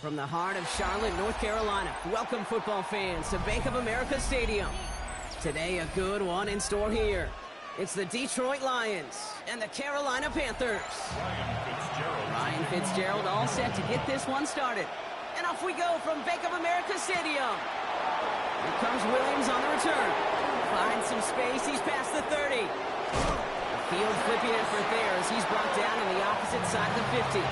From the heart of Charlotte, North Carolina, welcome football fans to Bank of America Stadium. Today, a good one in store here. It's the Detroit Lions and the Carolina Panthers. Ryan Fitzgerald all set to get this one started. And off we go from Bank of America Stadium. Here comes Williams on the return. Finds some space, he's past the 30. Field flipping effort there as he's brought down on the opposite side of the 50.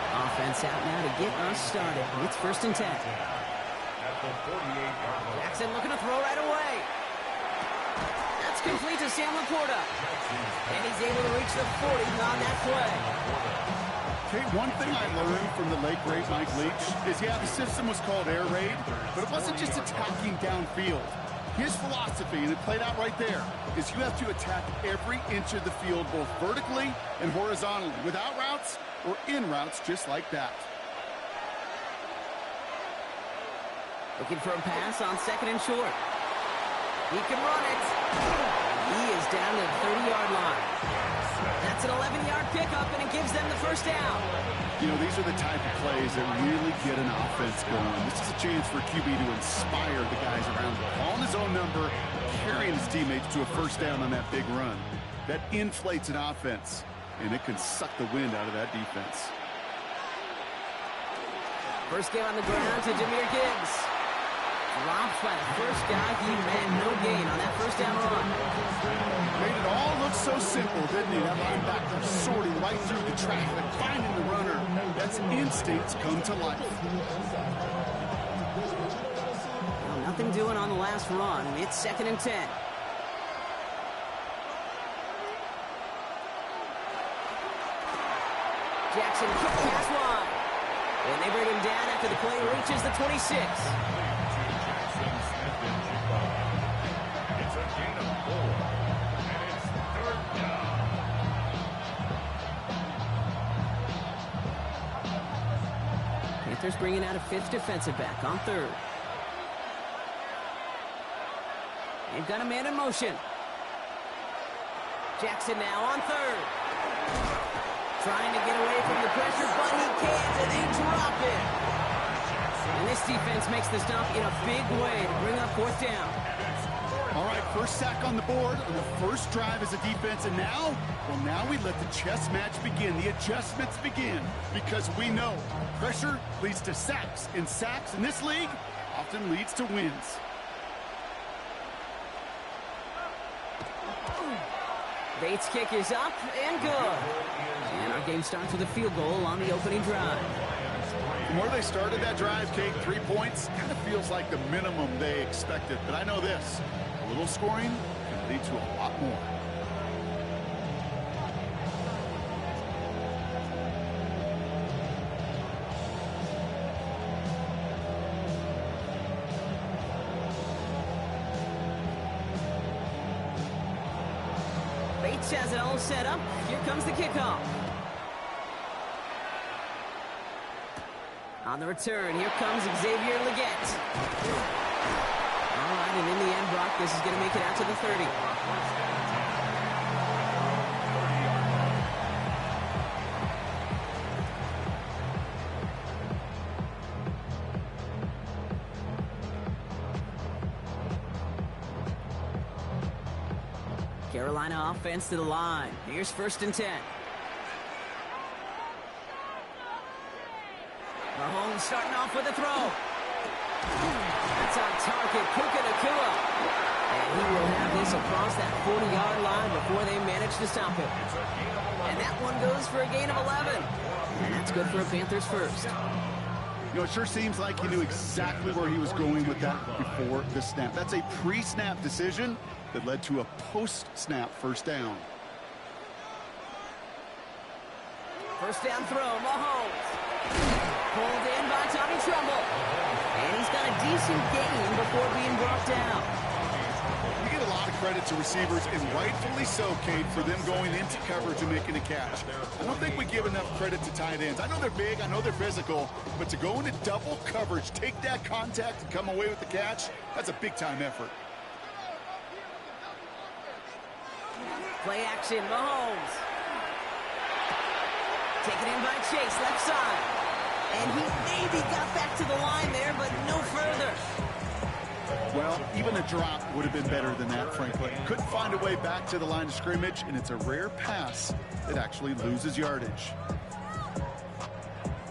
Offense out now to get us started. It's 1st and 10. Jackson looking to throw right away. That's complete to Sam Laporta. And he's able to reach the 40 on that play. Okay, one thing I learned from the late great Mike Leach is, the system was called air raid, but it wasn't just attacking downfield. His philosophy, and it played out right there, is you have to attack every inch of the field, both vertically and horizontally, without routes or in routes just like that. Looking for a pass on 2nd and short. He can run it. He is down to the 30-yard line. That's an 11-yard pickup, and it gives them the 1st down. You know, these are the type of plays that really get an offense going. This is a chance for QB to inspire the guys around him. Calling his own number, carrying his teammates to a 1st down on that big run. That inflates an offense, and it can suck the wind out of that defense. First down on the ground to Jahmyr Gibbs. Dropped by the first guy. He ran no gain on that 1st down run. Made it all look so simple, didn't he? That linebacker sorting right through the traffic, finding the runner. That's instincts come to life. Well, nothing doing on the last run. It's 2nd and 10. Jackson quick pass wide. And they bring him down after the play reaches the 26. Panthers bringing out a 5th defensive back on 3rd. They've got a man in motion. Jackson now on 3rd. Trying to get away from the pressure, but he can't, and they drop it. And this defense makes the stop in a big way to bring up 4th down. All right, 1st sack on the board on the 1st drive as a defense, and now, well, now we let the chess match begin, the adjustments begin, because we know pressure leads to sacks, and sacks in this league often leads to wins. Bates' kick is up and good. And our game starts with a field goal on the opening drive. From where they started that drive, Kate, 3 points, kind of feels like the minimum they expected. But I know this, a little scoring can lead to a lot more. Bates has it all set up. Here comes the kickoff. On the return, here comes Xavier Legette. All right, and in the end, Brock, this is going to make it out to the 30. Carolina offense to the line. Here's 1st and 10. Mahomes starting off with a throw. That's on target, Puka Nacua. And he will have this across that 40-yard line before they manage to stop it. And that one goes for a gain of 11. And that's good for a Panthers 1st. You know, it sure seems like he knew exactly where he was going with that before the snap. That's a pre-snap decision that led to a post-snap 1st down. 1st down throw, Mahomes. Pulled in by Tommy Tremble. And he's got a decent gain before being brought down. We get a lot of credit to receivers, and rightfully so, Kate, for them going into coverage and making a catch. I don't think we give enough credit to tight ends. I know they're big, I know they're physical, but to go into double coverage, take that contact, and come away with the catch, that's a big-time effort. Play action, Mahomes. Taken in by Chase, left side. And he maybe got back to the line there, but no further. Well, even a drop would have been better than that, frankly. Couldn't find a way back to the line of scrimmage, and it's a rare pass that actually loses yardage.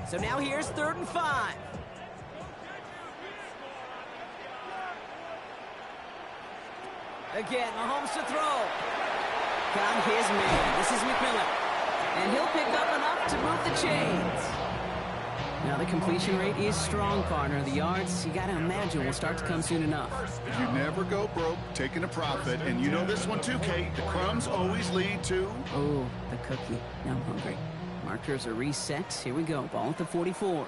So now here's 3rd and 5. Again, Mahomes to throw. Got his man. This is McMillan. And he'll pick up enough to move the chains. Now the completion rate is strong, partner. The yards, you got to imagine, will start to come soon enough. You never go broke taking a profit, and you know this one too, Kate. The crumbs always lead to... Oh, the cookie. Now I'm hungry. Markers are reset. Here we go. Ball at the 44.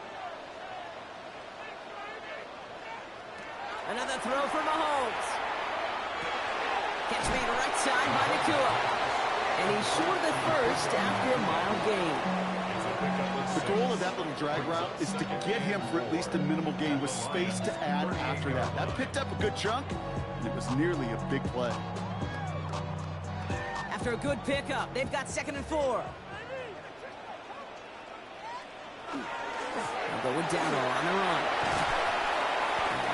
Another throw for Mahomes. Catch made right side by Nakua. And he's short of the first after a mild gain. The goal of that little drag route is to get him for at least a minimal gain with space to add after that. That picked up a good chunk, and it was nearly a big play. After a good pickup, they've got 2nd and 4. They'll go with Dowdle on the run.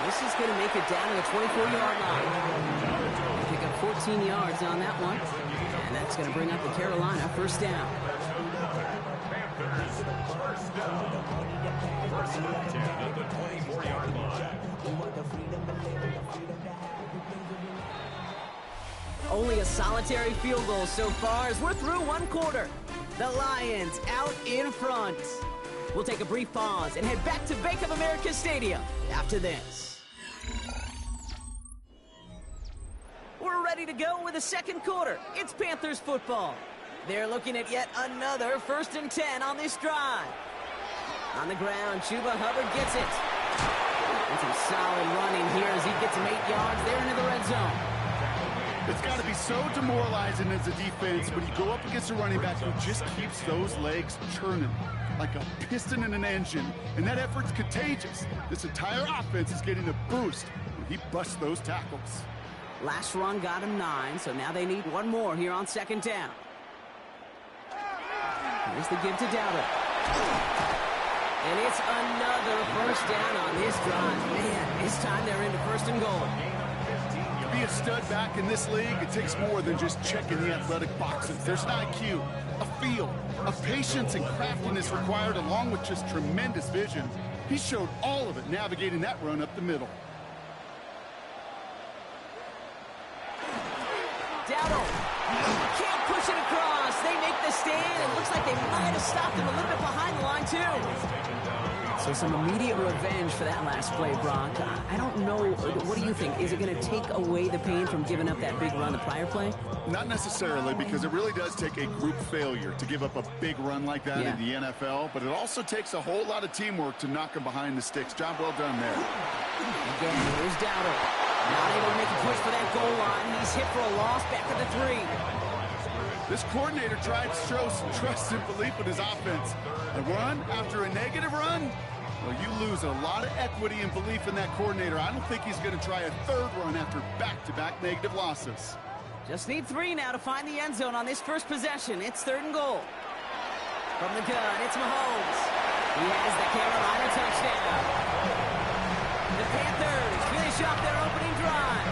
This is going to make it down to the 24-yard line. Pick up 14 yards on that one. And that's going to bring up the Carolina 1st down. Only a solitary field goal so far as we're through 1 quarter. The Lions out in front. We'll take a brief pause and head back to Bank of America Stadium after this. We're ready to go with the 2nd quarter. It's Panthers football. They're looking at yet another 1st and 10 on this drive. On the ground, Chuba Hubbard gets it. And some solid running here as he gets him 8 yards there into the red zone. It's got to be so demoralizing as a defense when you go up against a running back who just keeps those legs churning like a piston in an engine, and that effort's contagious. This entire offense is getting a boost when he busts those tackles. Last run got him 9, so now they need 1 more here on 2nd down. Here's the give to Dowdle. And it's another 1st down on this drive. Man, this time they're into 1st and goal. To be a stud back in this league, it takes more than just checking the athletic boxes. There's an IQ, a feel, a patience and craftiness required along with just tremendous vision. He showed all of it navigating that run up the middle. Dowdle can't push it across. They make the stand. It looks like they might have stopped him a little bit behind the line, too. So some immediate revenge for that last play, Brock. I don't know. What do you think? Is it going to take away the pain from giving up that big run the prior play? Not necessarily, because it really does take a group failure to give up a big run like that in the NFL, but it also takes a whole lot of teamwork to knock him behind the sticks. Job well done there. Again, here's Dowdle. Not able to make a push for that goal line. He's hit for a loss back at the 3. This coordinator tried to show some trust and belief in his offense. A run after a negative run? Well, you lose a lot of equity and belief in that coordinator. I don't think he's going to try a 3rd run after back-to-back negative losses. Just need 3 now to find the end zone on this 1st possession. It's 3rd and goal. From the gun, it's Mahomes. He has the Carolina touchdown. The Panthers finish off their opening drive.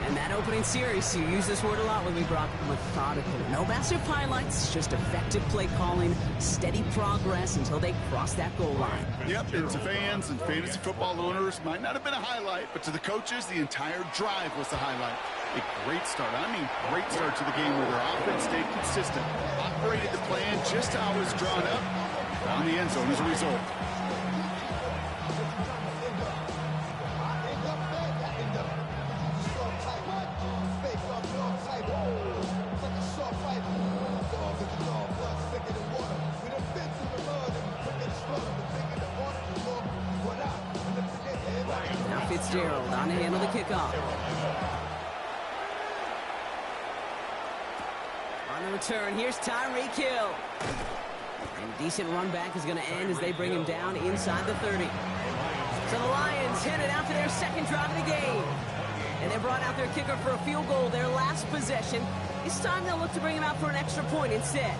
And that opening series, you use this word a lot with me, Brock, methodical. No massive highlights, just effective play calling, steady progress until they cross that goal line. Yep, and to fans and fantasy football owners, might not have been a highlight, but to the coaches, the entire drive was the highlight. A great start. I mean, great start to the game where their offense stayed consistent, operated the plan just how it was drawn up, found the end zone as a result. Fitzgerald on to handle the kickoff. On the return, here's Tyreek Hill. And a decent run back is going to end as they bring him down inside the 30. So the Lions headed out to their 2nd drive of the game. And they brought out their kicker for a field goal their last possession. This time they'll look to bring him out for an extra point instead.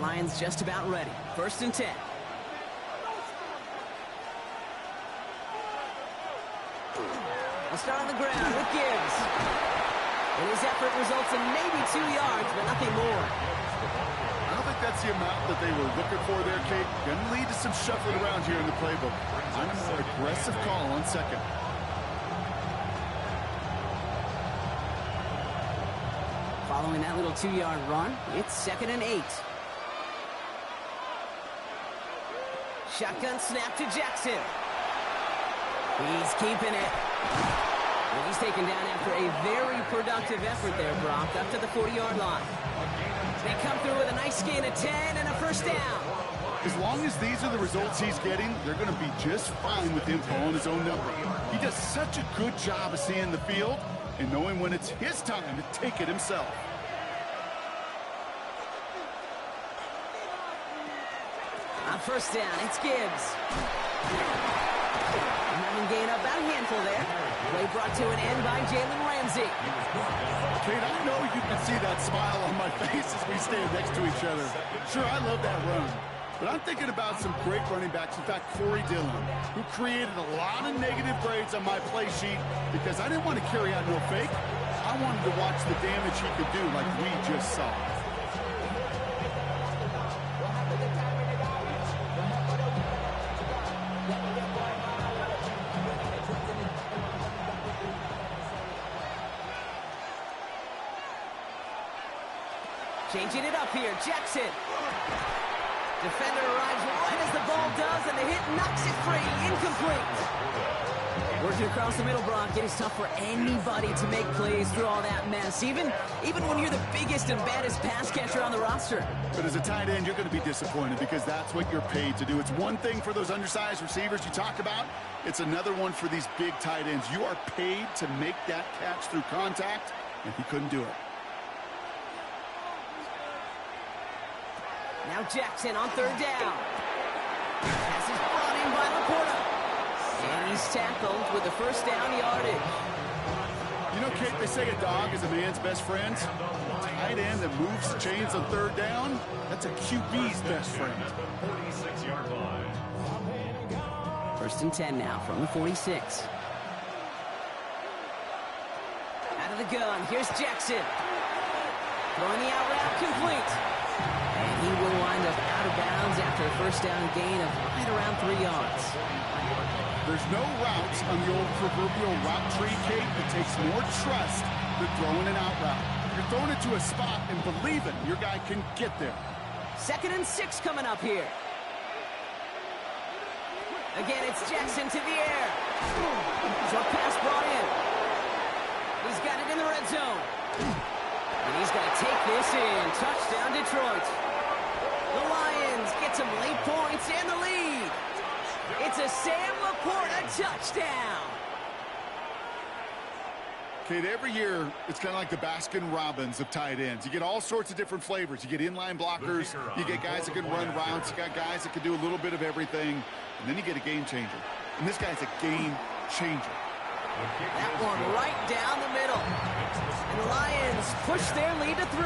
Lions just about ready. 1st and 10. They'll start on the ground with Gibbs. And his effort results in maybe 2 yards, but nothing more. I don't think that's the amount that they were looking for there, Kate. Going to lead to some shuffling around here in the playbook. I'm a more aggressive call on 2nd. Following that little 2-yard run, it's 2nd and 8. Shotgun snap to Jackson. He's keeping it. And he's taken down after a very productive effort there, Brock, up to the 40-yard line. They come through with a nice gain of 10 and a 1st down. As long as these are the results he's getting, they're going to be just fine with him calling his own number. He does such a good job of seeing the field and knowing when it's his time to take it himself. On 1st down, it's Gibbs. Another gain up, about a handful there. Play brought to an end by Jalen Ramsey. Kate, I know you can see that smile on my face as we stand next to each other. Sure, I love that run. But I'm thinking about some great running backs. In fact, Corey Dillon, who created a lot of negative grades on my play sheet because I didn't want to carry out no fake. I wanted to watch the damage he could do like we just saw. Changing it up here, Jackson. Defender arrives right as the ball does, and the hit knocks it free. Incomplete. Working across the middle, Brock. It is tough for anybody to make plays through all that mess, even when you're the biggest and baddest pass catcher on the roster. But as a tight end, you're going to be disappointed because that's what you're paid to do. It's one thing for those undersized receivers you talk about. It's another one for these big tight ends. You are paid to make that catch through contact, and he couldn't do it. Now Jackson on 3rd down. Pass is brought in by Laporta. And he's tackled with the 1st down yardage. You know, Kate, they say a dog is a man's best friend. A tight end that moves chains on 3rd down, that's a QB's best friend. 46-yard line. 1st and 10 now from the 46. Out of the gun, here's Jackson. Throwing the out route complete. And he will wind up out of bounds after a 1st down gain of right around 3 yards. There's no routes on the old proverbial route tree, Kate, that takes more trust than throwing an out route. You're throwing it to a spot and believing your guy can get there. 2nd and 6 coming up here. Again, it's Jackson to the air. Short pass brought in. He's got it in the red zone. And he's going to take this in. Touchdown, Detroit. The Lions get some late points and the lead. It's a Sam Laporta touchdown. Kate, every year, it's kind of like the Baskin-Robbins of tight ends. You get all sorts of different flavors. You get inline blockers. You get guys that can run routes. You got guys that can do a little bit of everything. And then you get a game changer. And this guy's a game changer. That one right down the middle. And the Lions push their lead to 3.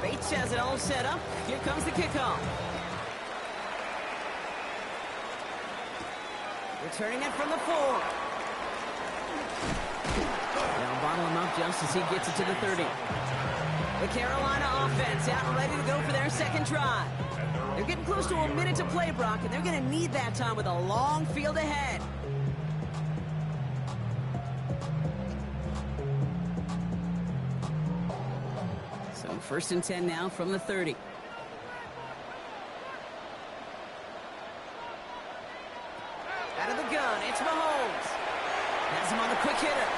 Bates has it all set up. Here comes the kickoff. Returning it from the 4. They'll bottle him up just as he gets it to the 30. The Carolina offense out and ready to go for their 2nd drive. They're getting close to a minute to play, Brock, and they're going to need that time with a long field ahead. So 1st and 10 now from the 30. Out of the gun, it's Mahomes. Has him on the quick hitter.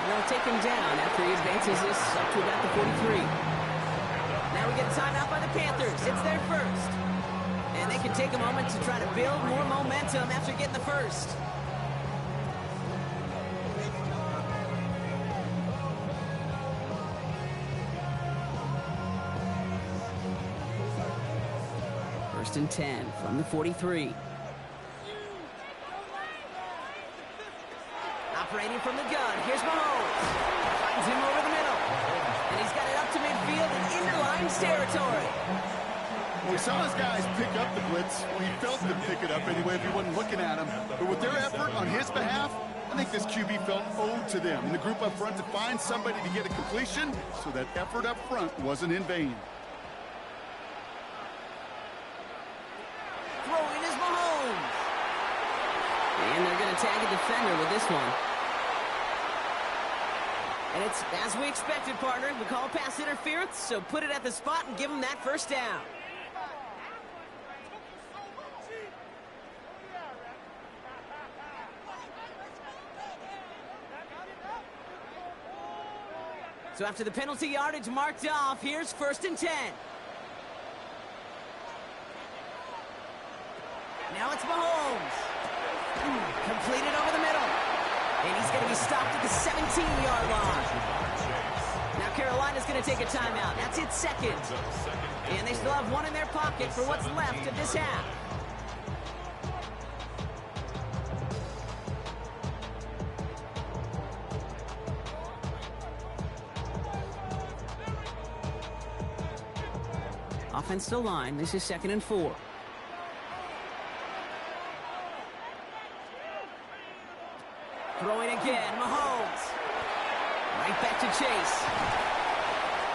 And they'll take him down after he advances this up to about the 43. Now we get a timeout by the Panthers. It's their 1st. And they can take a moment to try to build more momentum after getting the 1st. first and 10 from the 43. Operating from the gun, here's Mahomes. Finds him over the middle. And he's got it up to midfield and into Lions territory. Well, we saw his guys pick up the blitz. Well, he felt them pick it up anyway if he wasn't looking at him. But with their effort on his behalf, I think this QB felt owed to them. And the group up front to find somebody to get a completion, so that effort up front wasn't in vain. Throwing is Mahomes. And they're going to tag a defender with this one. And it's as we expected, partner. We call pass interference, so put it at the spot and give them that first down. So after the penalty yardage marked off, here's first and 10. Now it's Mahomes. Completed over the middle. And he's going to be stopped at the 17-yard line. Now Carolina's going to take a timeout. That's its second. And they still have one in their pocket for what's left of this half. Offensive line, this is 2nd and 4. Throwing again, Mahomes. Right back to Chase.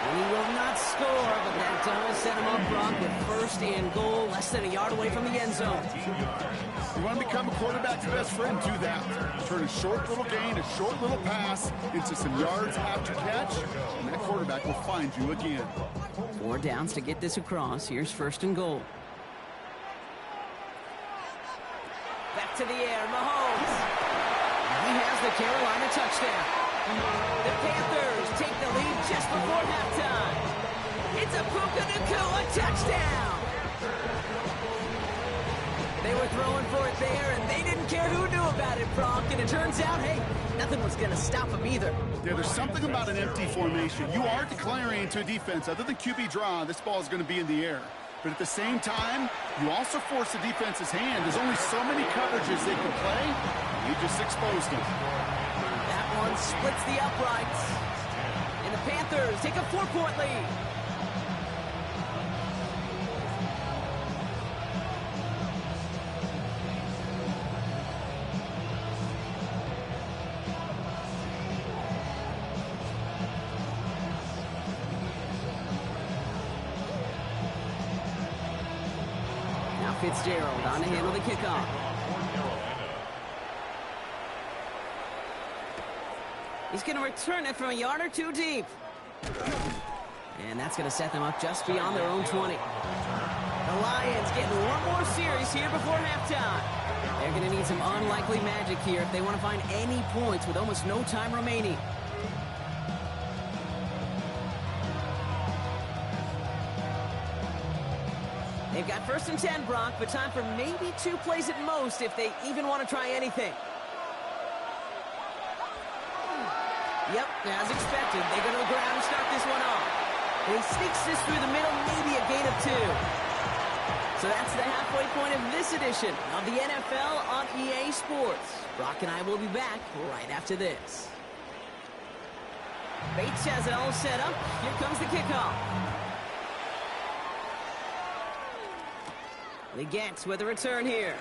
And he will not score, but that does set him up, Brock, with first and goal, less than a yard away from the end zone. You want to become a quarterback's best friend, do that. Turn a short little gain, a short little pass into some yards after catch, and that quarterback will find you again. 4 downs to get this across. Here's first and goal. Back to the air, Mahomes. He has the Carolina touchdown. The Panthers take the lead just before halftime. It's a Puka Nacua touchdown. They were throwing for it there, and they didn't care who knew about it, Brock. And it turns out, hey, nothing was going to stop them either. Yeah, there's something about an empty formation. You are declaring to a defense, other than QB draw, this ball is going to be in the air. But at the same time, you also force the defense's hand. There's only so many coverages they can play. You just exposed them. That one splits the uprights. And the Panthers take a 4-point lead. Fitzgerald on to handle the kickoff. He's going to return it from a yard or two deep. And that's going to set them up just beyond their own 20. The Lions getting one more series here before halftime. They're going to need some unlikely magic here if they want to find any points with almost no time remaining. They've got first and 10, Brock, but time for maybe 2 plays at most if they even want to try anything. Yep, as expected, they go to the ground and start this one off. And he sneaks this through the middle, maybe a gain of 2. So that's the halfway point of this edition of the NFL on EA Sports. Brock and I will be back right after this. Bates has it all set up. Here comes the kickoff. Legette with a return here.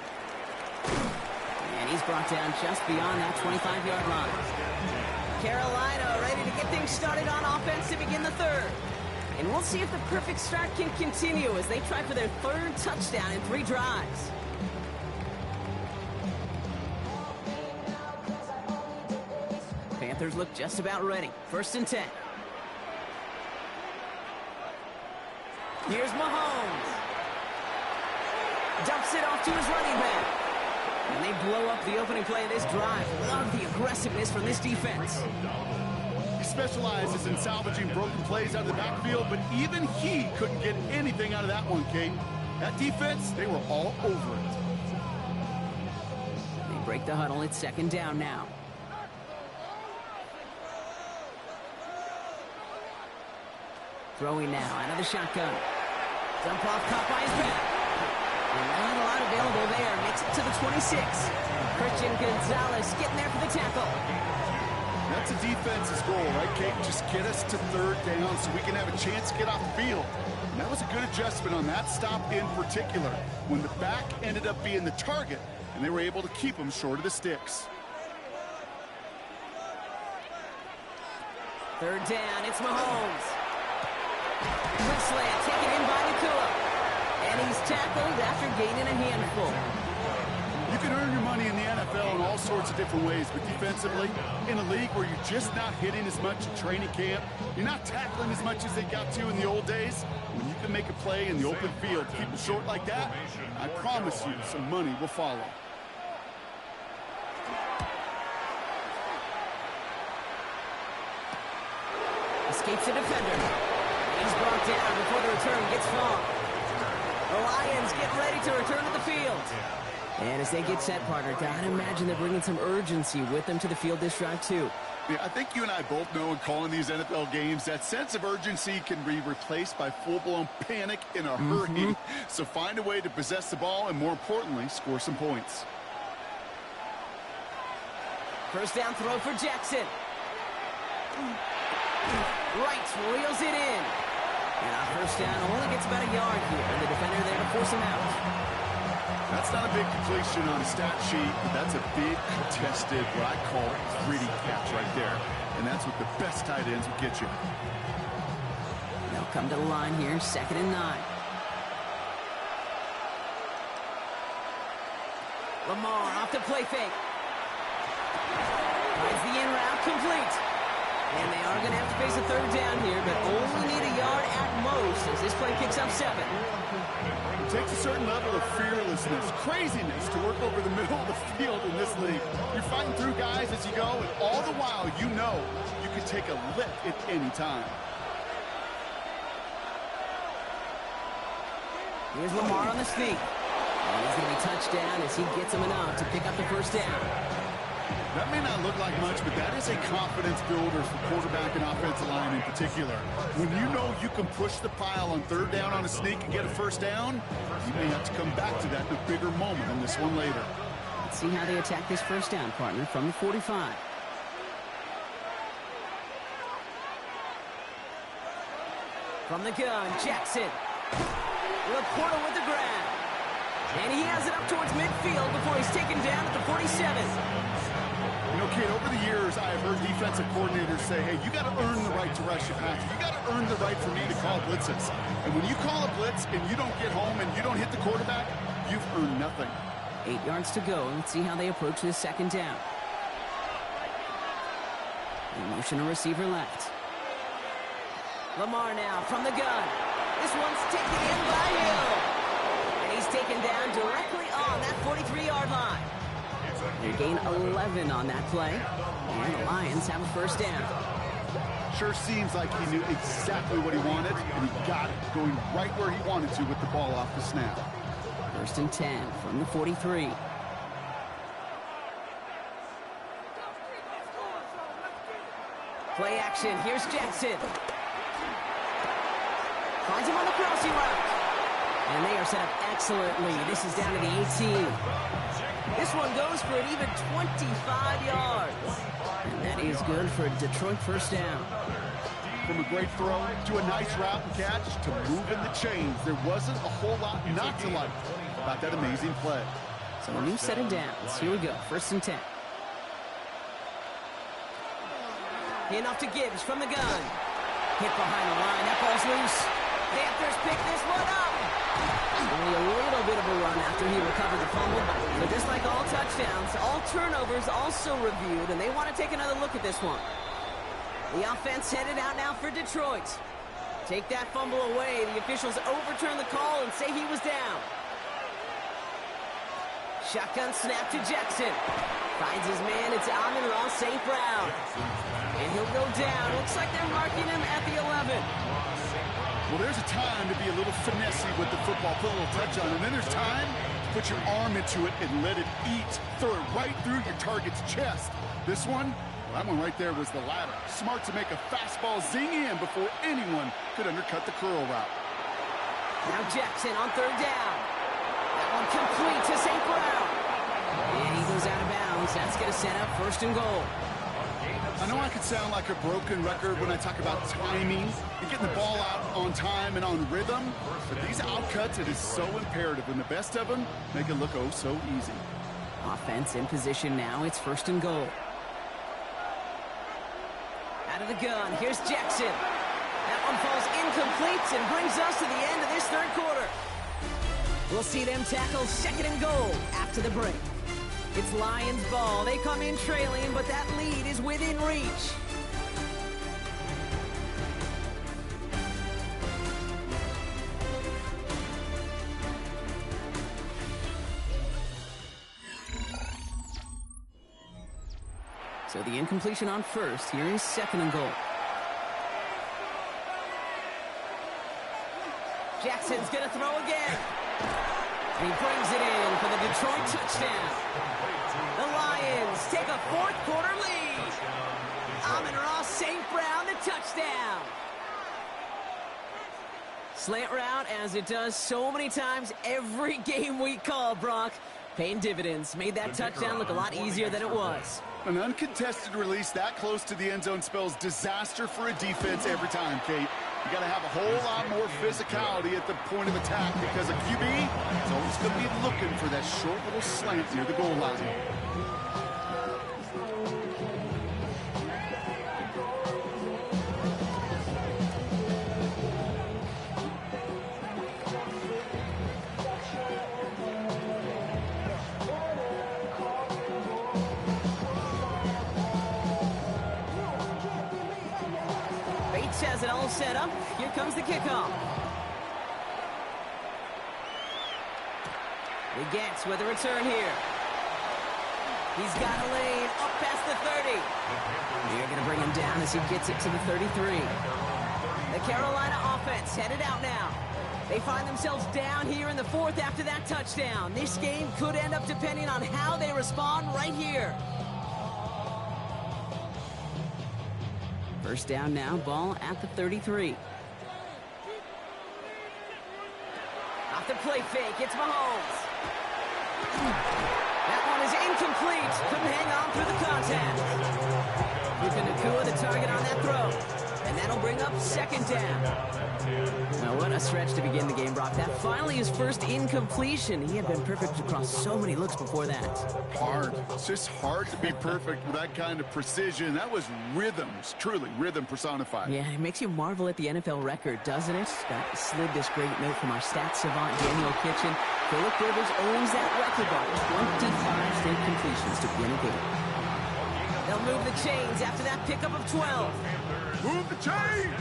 And he's brought down just beyond that 25-yard line. Carolina ready to get things started on offense to begin the third. And we'll see if the perfect start can continue as they try for their 3rd touchdown in 3 drives. Panthers look just about ready. First and 10. Here's Mahomes. Dumps it off to his running back. And they blow up the opening play of this drive. Love the aggressiveness from this defense. He specializes in salvaging broken plays out of the backfield, but even he couldn't get anything out of that one, Kate. That defense, they were all over it. They break the huddle. It's 2nd down now. Throwing now out of the shotgun. Dump off, caught by his back. Not a lot available there. Makes it to the 26. Christian Gonzalez getting there for the tackle. That's a defense's goal, right, Kate? Just get us to third down so we can have a chance to get off the field. And that was a good adjustment on that stop in particular, when the back ended up being the target, and they were able to keep him short of the sticks. Third down, it's Mahomes. Quick slant, taken in by Nakua. And he's tackled after gaining a handful. You can earn your money in the NFL in all sorts of different ways, but defensively, in a league where you're just not hitting as much in training camp, you're not tackling as much as they got to in the old days, when you can make a play in the open field, keep it short like that, I promise you some money will follow. Escapes the defender. He's brought down before the return gets far. The Lions get ready to return to the field. And as they get set, partner, gotta imagine they're bringing some urgency with them to the field this drive, too. Yeah, I think you and I both know in calling these NFL games, that sense of urgency can be replaced by full-blown panic in a hurry. So find a way to possess the ball and, more importantly, score some points. First down throw for Jackson. Right, reels it in. And on first down, only gets about a yard here. And the defender there to force him out. That's not a big completion on a stat sheet, but that's a big contested, what I call gritty catch right there. And that's what the best tight ends will get you. They'll come to the line here, 2nd and 9. Lamar off the play fake. Finds the in route complete. And they are going to have to face a third down here, but only need a yard at most as this play picks up 7. It takes a certain level of fearlessness, craziness to work over the middle of the field in this league. You're fighting through guys as you go, and all the while you know you can take a lick at any time. Here's Lamar on the sneak. And he's going to be touched down as he gets him enough to pick up the first down. That may not look like much, but that is a confidence builder for quarterback and offensive line in particular. When you know you can push the pile on third down on a sneak and get a first down, you may have to come back to that in a bigger moment on this one later. Let's see how they attack this first down, partner, from the 45. From the gun, Jackson. Laporta with the grab. And he has it up towards midfield before he's taken down at the 47. You know, kid, over the years, I have heard defensive coordinators say, hey, you got to earn the right to rush your passer. You got to earn the right for me to call blitzes. And when you call a blitz and you don't get home and you don't hit the quarterback, you've earned nothing. 8 yards to go. Let's see how they approach this 2nd down. In motion to receiver left. Lamar now from the gun. This one's taken in by Hill. And he's taken down directly on that 43-yard line. They gain 11 on that play. And the Lions have a first down. Sure seems like he knew exactly what he wanted, and he got it, going right where he wanted to with the ball off the snap. 1st and 10 from the 43. Play action. Here's Jackson. Finds him on the crossing route. And they are set up excellently. This is down to the 18. This one goes for an even 25 yards. And that is good for a Detroit first down. From a great throw to a nice route and catch to moving the chains, there wasn't a whole lot not to like about that amazing play. So a new set of downs. Here we go. 1st and 10. In off to Gibbs from the gun. Hit behind the line. That ball's loose. Panthers pick this one up. Only a little bit of a run after he recovered the fumble. But just like all touchdowns, all turnovers also reviewed, and they want to take another look at this one. The offense headed out now for Detroit. Take that fumble away. The officials overturn the call and say he was down. Shotgun snap to Jackson. Finds his man. It's Amon-Ra St. Brown. And he'll go down. Looks like they're marking him at the 11. Well, there's a time to be a little finessey with the football, put a little touch on it. And then there's time to put your arm into it and let it eat. Throw it right through your target's chest. This one, well, that one right there was the latter. Smart to make a fastball zing in before anyone could undercut the curl route. Now Jackson on 3rd down. That Incomplete to St. Brown. And he goes out of bounds. That's going to set up first and goal. I know I could sound like a broken record when I talk about timing and getting the ball out on time and on rhythm, but these outcuts, it is so imperative, and the best of them make it look oh so easy. Offense in position now. It's first and goal. Out of the gun, here's Jackson. That one falls incomplete and brings us to the end of this third quarter. We'll see them tackle second and goal after the break. It's Lions ball. They come in trailing, but that lead is within reach. So the incompletion on first. Here is second and goal. Jackson's going to throw again. And he brings it in for the Detroit touchdown. The Lions take a fourth quarter lead. Amon-Ra St. Brown, the touchdown. Slant route, as it does so many times every game we call, Brock. Paying dividends. Made that touchdown look a lot easier than it was. An uncontested release that close to the end zone spells disaster for a defense every time, Kate. You got to have a whole lot more physicality at the point of attack because a QB is always going to be looking for that short little slant near the goal line. Has it all set up. Here comes the kickoff. He gets with a return here. He's got a lane up past the 30. They're going to bring him down as he gets it to the 33. The Carolina offense headed out now. They find themselves down here in the fourth after that touchdown. This game could end up depending on how they respond right here. First down now, ball at the 33. Off the play fake, it's Mahomes. That one is incomplete. Couldn't hang on through the contact. Puka Nacua the target on that throw. And that'll bring up second down. Now what a stretch to begin the game, Brock. That finally his first incompletion. He had been perfect across so many looks before that. Hard. It's just hard to be perfect with that kind of precision. That was rhythms, truly rhythm personified. Yeah, it makes you marvel at the NFL record, doesn't it? That slid this great note from our stats savant, Daniel Kitchen. Philip Rivers owns that record by 25 straight completions to begin a game. They'll move the chains after that pickup of 12. Move the chains!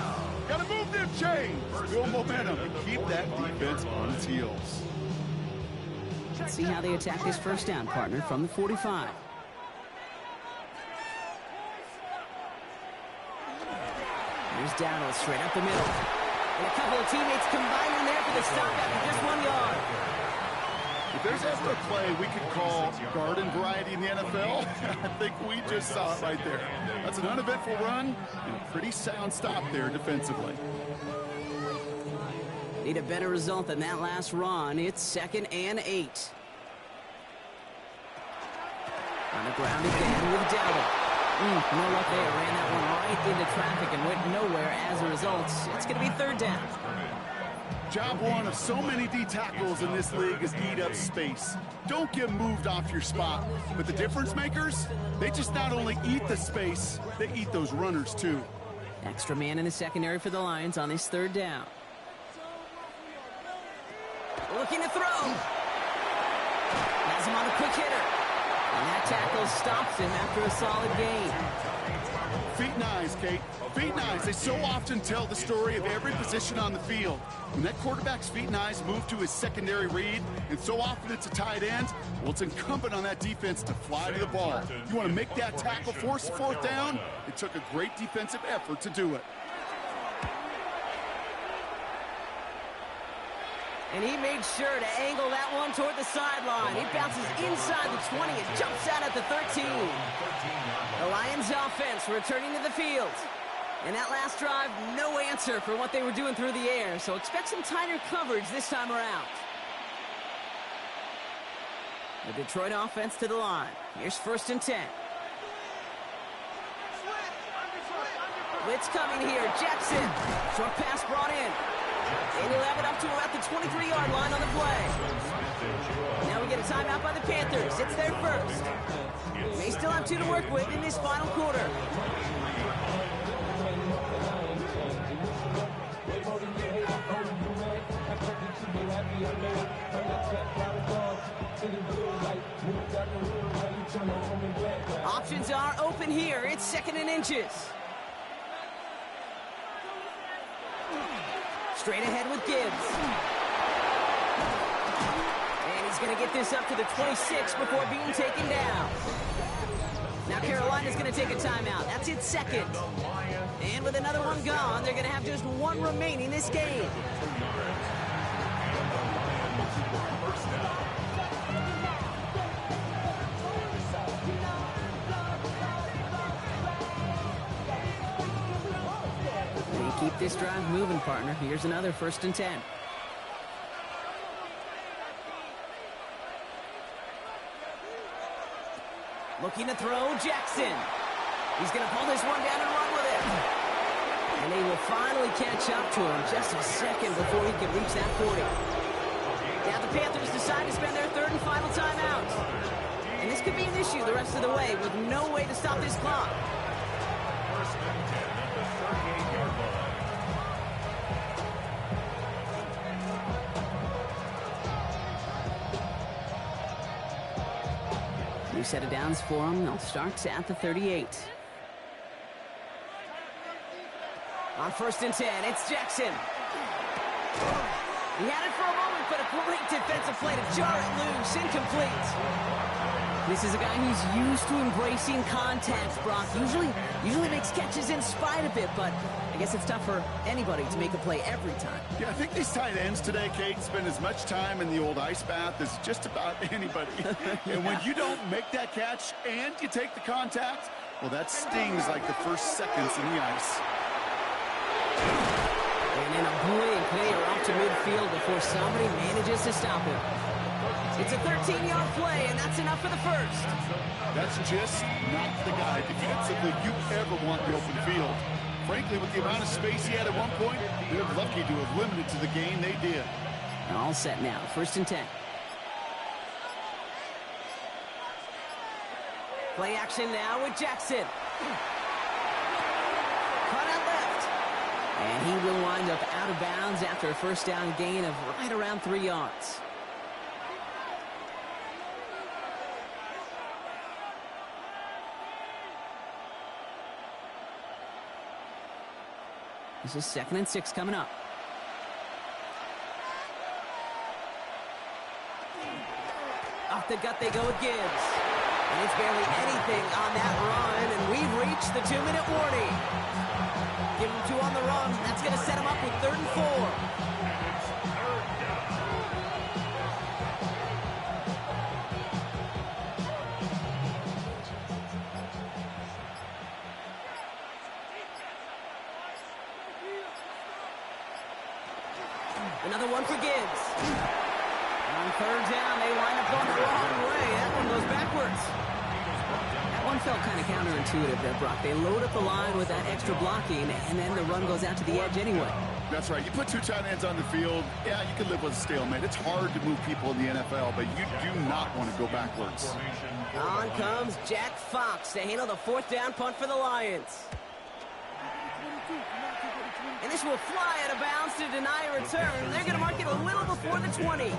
Gotta move them chains! Build momentum and keep that defense on its heels. Let's see how they attack this first down, partner, from the 45. Here's Dowdle straight up the middle. And a couple of teammates combining there for the stop after just 1 yard. If there's ever a play we could call garden variety in the NFL, I think we just saw it right there. That's an uneventful run and a pretty sound stop there defensively. Need a better result than that last run. It's 2nd and 8. On the ground again with Dowdle. No luck there. Ran that one right into traffic and went nowhere as a result. It's going to be third down. Job one of so many D tackles in this league is eat up space. Don't get moved off your spot. But the difference makers, they just not only eat the space, they eat those runners too. Extra man in the secondary for the Lions on this third down. Looking to throw. Has him on a quick hitter. And that tackle stops him after a solid gain. Feet and eyes, Kate. Feet and eyes. They so often tell the story of every position on the field. When that quarterback's feet and eyes move to his secondary read, and so often it's a tight end, well, it's incumbent on that defense to fly to the ball. You want to make that tackle, force the fourth down? It took a great defensive effort to do it. And he made sure to angle that one toward the sideline. He bounces inside the 20 and jumps out at the 13. The Lions offense returning to the field. And that last drive, no answer for what they were doing through the air. So expect some tighter coverage this time around. The Detroit offense to the line. Here's 1st and 10. Blitz coming here. Jackson. Short pass brought in. And he'll have it up to about the 23-yard line on the play. Now we get a timeout by the Panthers. It's their first. They still have 2 to work with in this final quarter. Options are open here. It's 2nd and inches. Straight ahead with Gibbs. And he's going to get this up to the 26 before being taken down. Now Carolina's going to take a timeout. That's its 2nd. And with another one gone, they're going to have just 1 remaining this game. Keep this drive moving, partner. Here's another 1st and 10. Looking to throw, Jackson. He's going to pull this one down and run with it. And they will finally catch up to him just a second before he can reach that 40. Now the Panthers decide to spend their 3rd and final timeout. And this could be an issue the rest of the way with no way to stop this clock. New set of downs for him. They'll start at the 38. On 1st and 10, it's Jackson. He had it for a moment, but a great defensive play to jar it loose. Incomplete. This is a guy who's used to embracing contact, Brock. Usually makes catches in spite of it, but I guess it's tough for anybody to make a play every time. Yeah, I think these tight ends today, Kate, spend as much time in the old ice bath as just about anybody. And when you don't make that catch and you take the contact, well, that stings like the first seconds in the ice. And in a blink, they are off to midfield before somebody manages to stop him. It's a 13-yard play, and that's enough for the first. That's just not the guy defensively you ever want in the open field. Frankly, with the amount of space he had at one point, they're lucky to have limited to the game they did. All set now, 1st and 10. Play action now with Jackson. Cut out left. And he will wind up out of bounds after a 1st down gain of right around 3 yards. This is 2nd and 6 coming up. Off the gut they go with Gibbs. And it's barely anything on that run, and we've reached the 2-minute warning. Give him 2 on the run. That's going to set him up with 3rd and 4. Another one for Gibbs. On 3rd down, they line up on the wrong way. That one goes backwards. That one felt kind of counterintuitive there, Brock. They load up the line with that extra blocking, and then the run goes out to the edge anyway. That's right. You put 2 tight ends on the field, yeah, you can live with a stalemate. It's hard to move people in the NFL, but you do not want to go backwards. On comes Jack Fox to handle the 4th down punt for the Lions. And this will fly out of bounds to deny a return. They're going to mark it a little before the 20.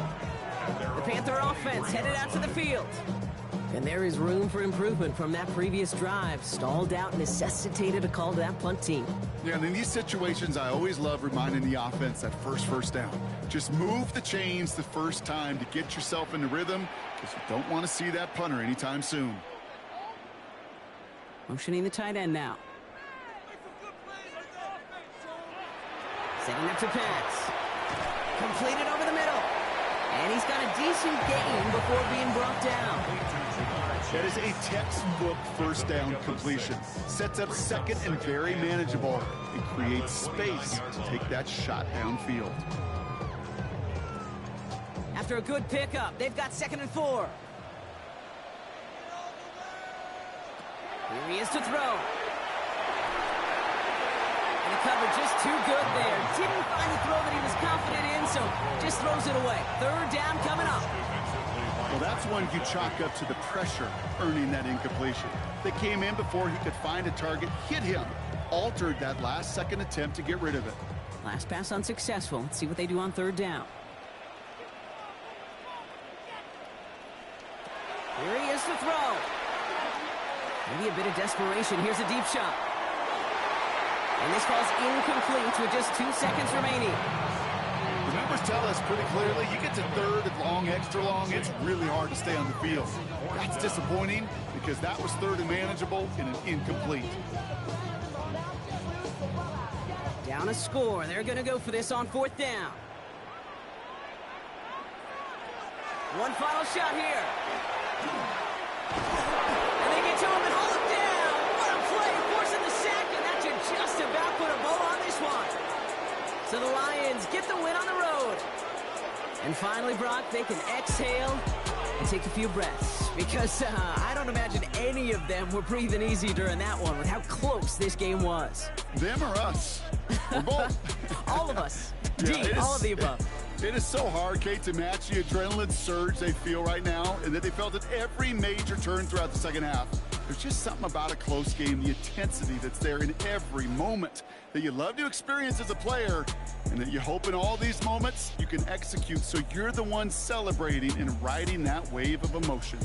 The Panther offense headed out to the field. And there is room for improvement from that previous drive. Stalled out, necessitated a call to that punt team. Yeah, and in these situations, I always love reminding the offense that first down. Just move the chains the first time to get yourself into rhythm, because you don't want to see that punter anytime soon. Motioning the tight end now. Setting up to pass. Completed over the middle. And he's got a decent gain before being brought down. That is a textbook 1st down completion. Sets up 2nd and very manageable. It creates space to take that shot downfield. After a good pickup, they've got 2nd and 4. to throw. And the cover just too good there. Didn't find the throw that he was confident in, so just throws it away. Third down coming up. Well, that's one you chalk up to the pressure earning that incompletion. They came in before he could find a target, hit him, altered that last-second attempt to get rid of it. Last pass unsuccessful. Let's see what they do on third down. Here he is to throw. Maybe a bit of desperation. Here's a deep shot. And this falls incomplete with just 2 seconds remaining. The numbers tell us pretty clearly, you get to third and long, extra long, it's really hard to stay on the field. That's disappointing because that was third and manageable in an incomplete. Down a score. They're going to go for this on fourth down. One final shot here. And they get to him and haul him down. What a play, forcing the sack, and that should just about put a bow on this one. So the Lions get the win on the road. And finally, Brock, they can exhale and take a few breaths. Because I don't imagine any of them were breathing easy during that one with how close this game was. Them or us? We're both. All of us. Yeah, D, all of the above. It is so hard, Kate, to match the adrenaline surge they feel right now and that they felt at every major turn throughout the second half. There's just something about a close game, the intensity that's there in every moment that you love to experience as a player and that you hope in all these moments you can execute so you're the one celebrating and riding that wave of emotion.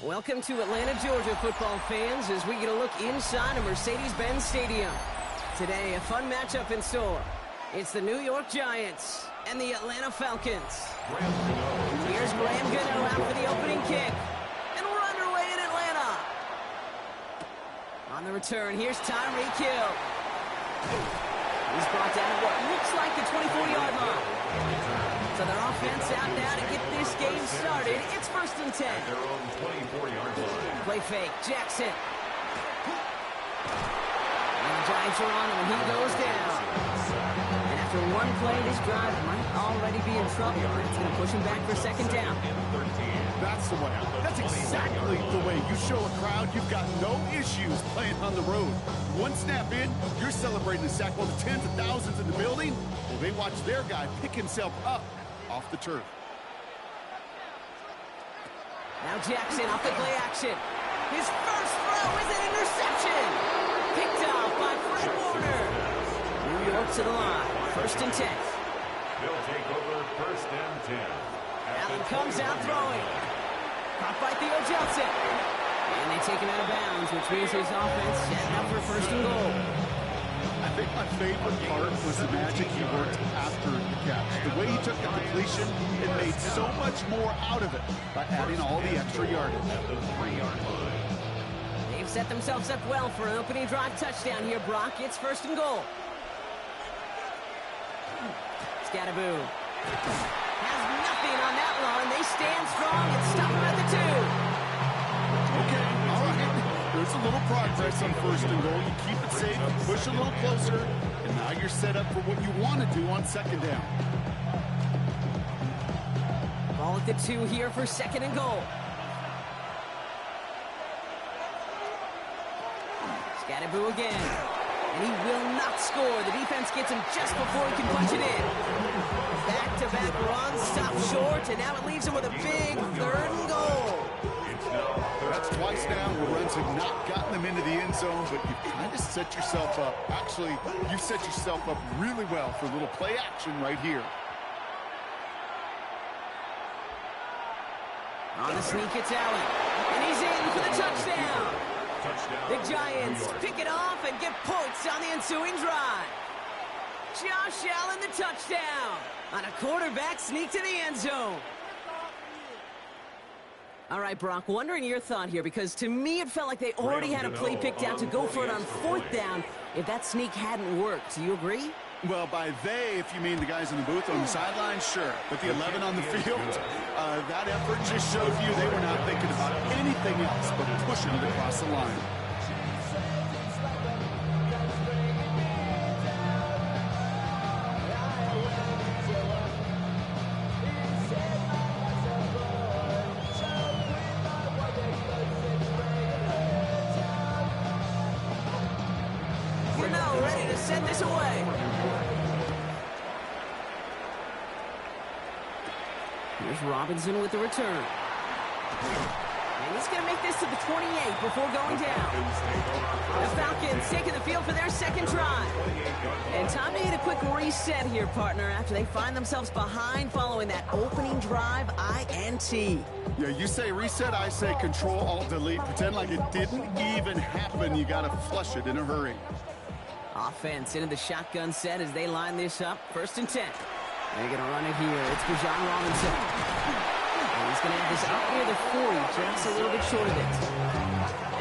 Welcome to Atlanta, Georgia, football fans, as we get a look inside of Mercedes-Benz Stadium. Today, a fun matchup in store. It's the New York Giants and the Atlanta Falcons. Here's Graham Gano out for the opening kick. And we're underway in Atlanta. On the return, here's Tyreek Hill. He's brought down at what looks like the 24-yard line. So their offense out now to get this game started. It's 1st and 10. At their own 24-yard line. Play fake, Jackson. And the Giants are on him, and he goes down. And after one play, this drive might already be in trouble. It's going to push him back for 2nd down. That's the way. That's exactly the way you show a crowd you've got no issues playing on the road. One snap in, you're celebrating the sack while the tens of thousands in the building, well, they watch their guy pick himself up off the turf. Now Jackson off the play action. His first throw is an interception. Picked off by Fred Warner. New York to the line. 1st and 10. They'll take over 1st and 10. Allen comes out throwing. Caught by Theo Johnson. And they take him out of bounds, which means his offense setting up for 1st and goal. I think my favorite part was the magic he worked after the catch. The way he took the completion, it made so much more out of it by adding all the extra yardage. At the 3-yard line. They've set themselves up well for an opening drive touchdown here, Brock. It's 1st and goal. Scattaboo has nothing on that line. They stand strong and stop him at the 2. Okay, all right. There's a little progress on 1st and goal. You keep it safe, push a little closer, and now you're set up for what you want to do on 2nd down. Ball at the 2 here for 2nd and goal. Scattaboo again. And he will not score. The defense gets him just before he can punch it in. Back-to-back runs, stop short, and now it leaves him with a big 3rd and goal. That's twice now where runs have not gotten them into the end zone, but you've kind of set yourself up. Actually, you set yourself up really well for a little play action right here. On the sneak, it's Allen. And he's in for the touchdown. The Giants pick it off and get points on the ensuing drive. Josh Allen, the touchdown. On a quarterback sneak to the end zone. All right, Brock, wondering your thought here, because to me it felt like they already had a play picked out to go for it on 4th down if that sneak hadn't worked. Do you agree? Well, by they, if you mean the guys in the booth on the sideline, sure. But the 11 on the field, that effort just showed you they were not thinking about anything else but pushing it across the line. Send this away. Here's Robinson with the return. And he's going to make this to the 28 before going down. The Falcons taking the field for their 2nd drive. And time to hit a quick reset here, partner, after they find themselves behind following that opening drive INT. Yeah, you say reset, I say Control-Alt-Delete. Pretend like it didn't even happen. You got to flush it in a hurry. Offense into the shotgun set as they line this up. 1st and 10. They're going to run it here. It's Bijan Robinson. And he's going to have this up near the 40, just a little bit short of it.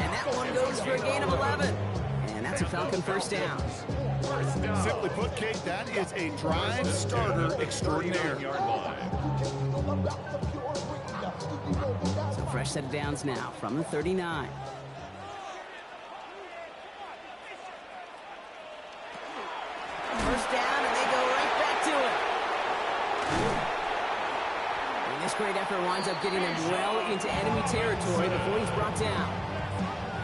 And that one goes for a gain of 11. And that's a Falcon first down. Simply put, Kate, that is a drive starter extraordinaire. So fresh set of downs now from the 39. First down, and they go right back to it. And this great effort winds up getting them well into enemy territory before he's brought down.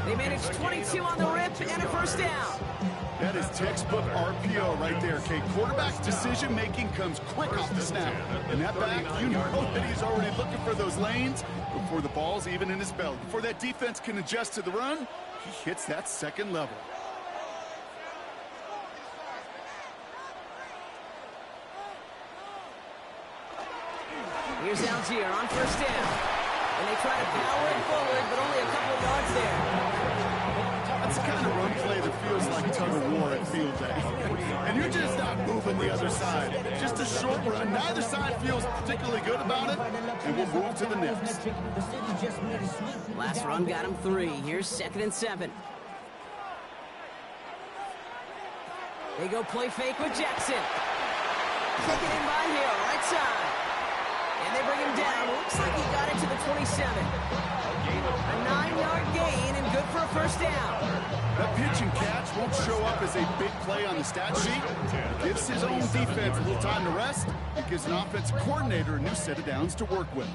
They managed 22 on the rip and a first down. That is textbook RPO right there, Kate. Quarterback's decision-making comes quick off the snap. And that back, you know that he's already looking for those lanes before the ball's even in his belly. Before that defense can adjust to the run, he hits that second level. Here's Algier on first down. And they try to power it forward, but only a couple of yards there. That's the kind of run play that feels like tug-of-war at field day. And you're just not moving the other side. Just a short run. Neither side feels particularly good about it, and we'll move to the next. Last run got him 3. Here's 2nd and 7. They go play fake with Jackson. Taken in by Hill, right side. And they bring him down. Looks like he got it to the 27. A 9-yard gain and good for a first down. That pitch and catch won't show up as a big play on the stat sheet. It gives his own defense a little time to rest. It gives an offensive coordinator a new set of downs to work with.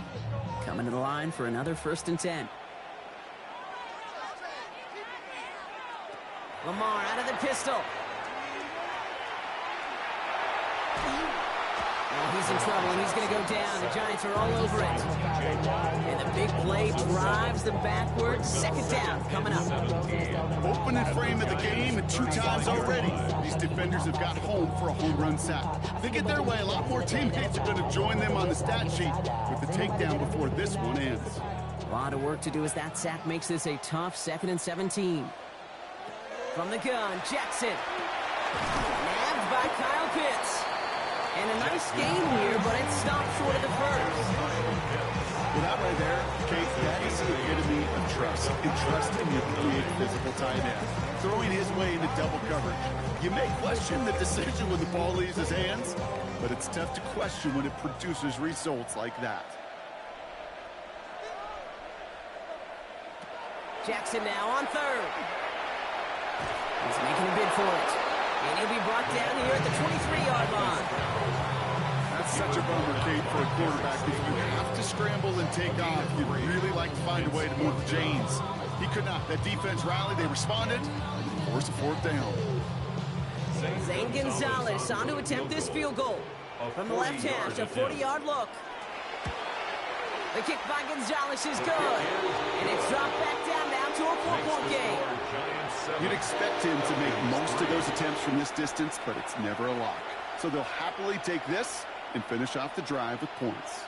Coming to the line for another 1st and 10. Lamar out of the pistol. Oh, he's in trouble, and he's going to go down. The Giants are all over it. And the big play drives them backwards. 2nd down coming up. Opening frame of the game, and 2 times already, these defenders have got home for a home run sack. If they get their way, a lot more teammates are going to join them on the stat sheet with the takedown before this one ends. A lot of work to do as that sack makes this a tough 2nd and 17. From the gun, Jackson. Nabbed by Kyle Pitts. And a nice gain here, but it stopped short of the first. Well, that right there, Kate, that is the epitome of trust. And trust in your big physical tight end. Throwing his way into double coverage. You may question the decision when the ball leaves his hands, but it's tough to question when it produces results like that. Jackson now on 3rd. He's making a bid for it. And he'll be brought down here at the 23-yard line. That's such a bummer, Kate, for a quarterback. If you have to scramble and take off, you'd really like to find a way to move the chains. He could not. That defense rallied. They responded. Force a 4th down. Zane Gonzalez on to attempt this field goal. From the left hash, a 40-yard look. The kick by Gonzalez is good. And it's dropped back down now to a 4-point game. You'd expect him to make most of those attempts from this distance, but it's never a lock. So they'll happily take this and finish off the drive with points.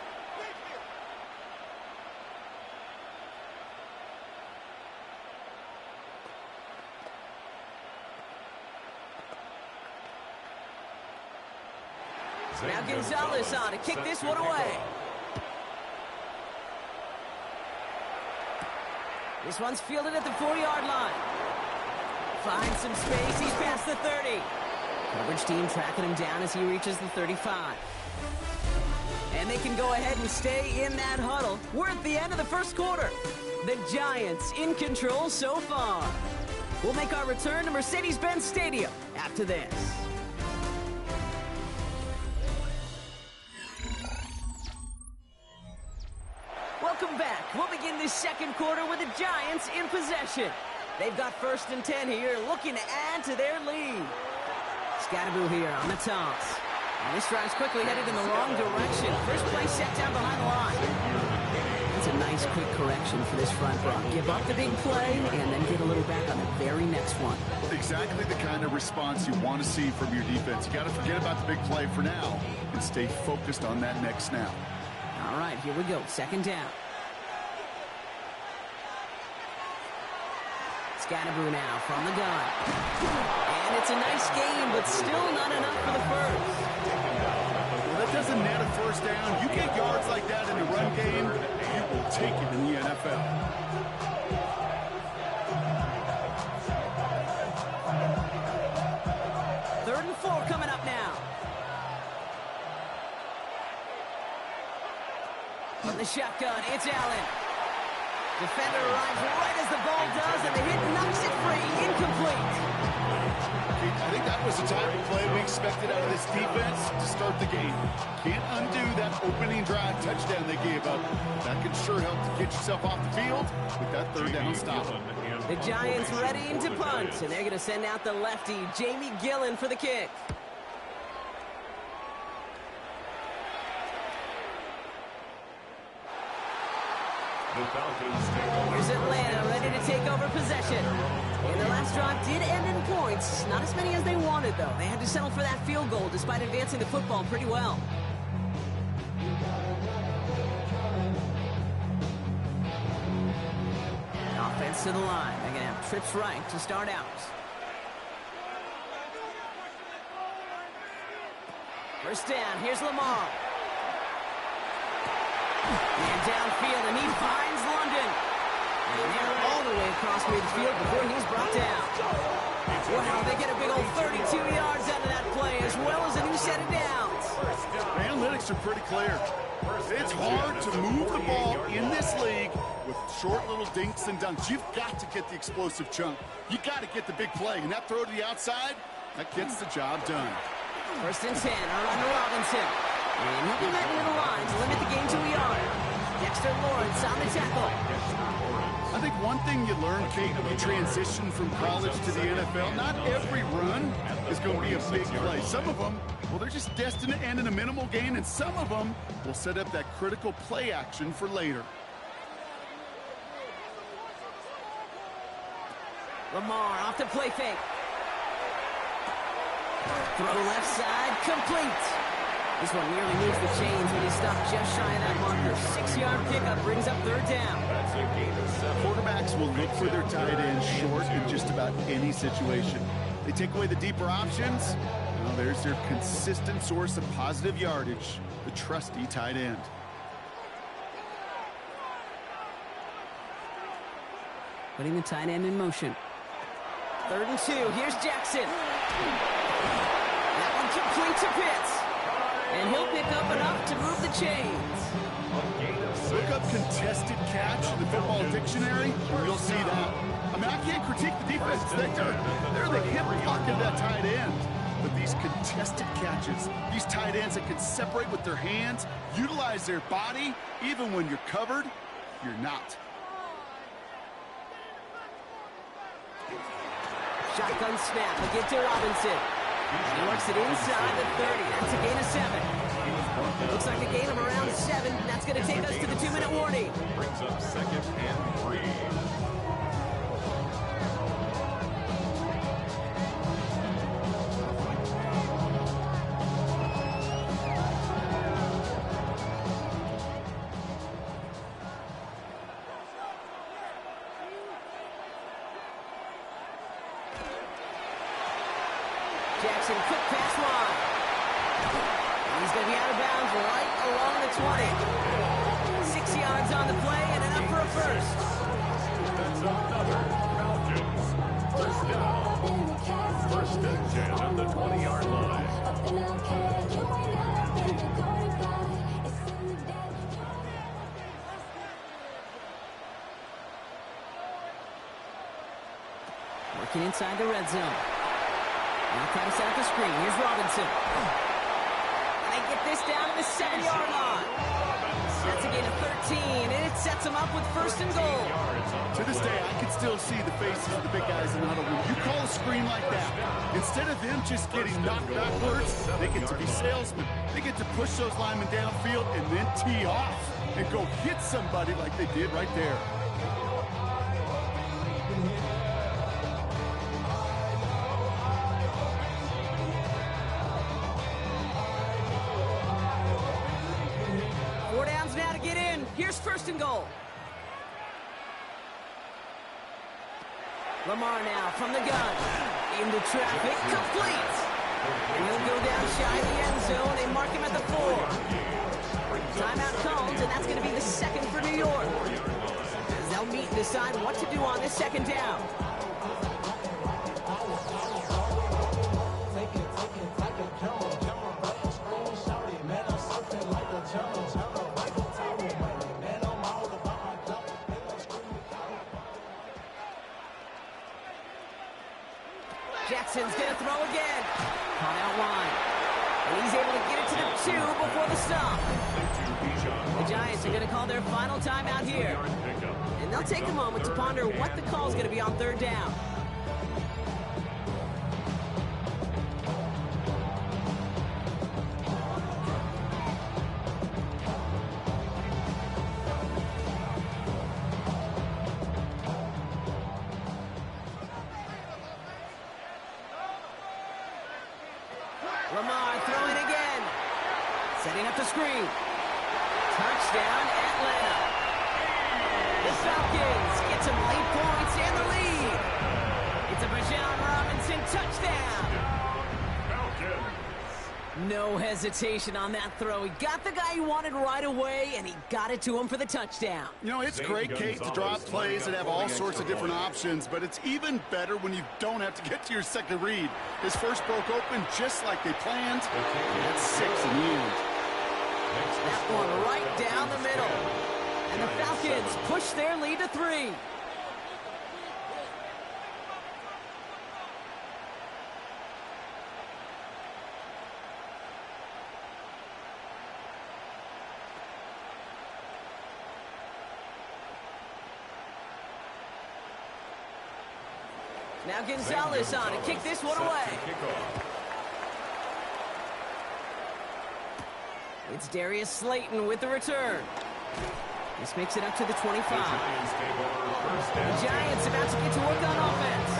Now Gonzalez on to kick this one away. This one's fielded at the 4-yard line. Finds some space. He's past the 30. Coverage team tracking him down as he reaches the 35. And they can go ahead and stay in that huddle. We're at the end of the first quarter. The Giants in control so far. We'll make our return to Mercedes-Benz Stadium after this. Welcome back. We'll begin this second quarter with the Giants in possession. They've got 1st and 10 here, looking to add to their lead. Scatterboo here on the toss. And this drive's quickly headed in the wrong direction. First play set down behind the line. That's a nice quick correction for this front row. Give up the big play and then get a little back on the very next one. Exactly the kind of response you want to see from your defense. You got to forget about the big play for now and stay focused on that next snap. All right, here we go. 2nd down. Scatterboo now from the gun. And it's a nice game, but still not enough for the first. Well, that doesn't net a first down, you get yards like that in the run game, you will take it in the NFL. Third and 4 coming up now. From the shotgun, it's Allen. Defender arrives right as the ball does, and the hit knocks it free. Incomplete. I think that was the type of play we expected out of this defense to start the game. Can't undo that opening drive touchdown they gave up. That can sure help to get yourself off the field with that third down stop. The Giants ready to punt, and they're going to send out the lefty, Jamie Gillen, for the kick. The Falcons take over. Here's Atlanta ready to take over possession. And the last drive did end in points. Not as many as they wanted, though. They had to settle for that field goal despite advancing the football pretty well. Offense to the line. They're going to have trips right to start out. First down. Here's Lamar. And downfield, and he finds London. And they're all the way across midfield before he's brought down. Wow, they get a big old 32 yards out of that play, as well as a new set of downs. The analytics are pretty clear. It's hard to move the ball in this league with short little dinks and dunks. You've got to get the explosive chunk. You got to get the big play. And that throw to the outside, that gets the job done. First and 10, on to Robinson. And he'll be right near the line to limit the game to a yard. Dexter Lawrence on the tackle. I think one thing you learn, Kate, when you transition from college to the NFL, not every run is going to be a big play. Some of them, well, they're just destined to end in a minimal gain, and some of them will set up that critical play action for later. Lamar off the play fake. Throw left side, complete. This one nearly moves the chains when he stopped just shy of that marker. 6-yard pickup brings up third down. That's a gain of 7. Quarterbacks will look for their tight end short in just about any situation. They take away the deeper options. Well, there's their consistent source of positive yardage, the trusty tight end. Putting the tight end in motion. Third and 2. Here's Jackson. That one complete to Pitts. And he'll pick up enough to move the chains. Look up contested catch in the football dictionary, and you'll see that. I mean, I can't critique the defense. They're the hip pocket of that tight end. But these contested catches, these tight ends that can separate with their hands, utilize their body, even when you're covered, you're not. Shotgun snap. We'll get to Robinson. He works it inside the 30. That's a gain of 7. Looks like a gain of around 7. That's going to take us to the 2-minute warning. Brings up 2nd and 3. Jackson, quick pass line. He's going to be out of bounds right along the 20. 6 yards on the play and enough for a first. That's another Falcons. First down. First and 10 on the 20-yard line. Working inside the red zone. Now trying to set up the screen. Here's Robinson. And they get this down to the 7-yard line. That's a gain of 13, and it sets them up with first and goal. To this day, I can still see the faces of the big guys in the huddle. When you call a screen like that, instead of them just getting knocked backwards, they get to be salesmen. They get to push those linemen downfield and then tee off and go hit somebody like they did right there. Here's first and goal. Lamar now from the gun. Into traffic, complete. And he'll go down shy of the end zone and mark him at the 4. decide what to do on this second down. Jackson's going to throw again. Caught out wide. And he's able to get it to the 2 before the stop. The Giants are going to call their final timeout here. And they'll take a moment to ponder what the call is going to be on third down. Lamar throwing again. Setting up the screen. Touchdown, Atlanta. The Falcons get some late points and the lead. It's a Bijan Robinson touchdown. No hesitation on that throw. He got the guy he wanted right away, and he got it to him for the touchdown. You know, it's great, Kate, to drop plays and have all sorts of different options, but it's even better when you don't have to get to your second read. His first broke open just like they planned. That's 6 in the end. That one right down the middle. And the Falcons push their lead to 3. Now Gonzalez on to kick this one away. It's Darius Slayton with the return. This makes it up to the 25. The Giants about to get to work on offense.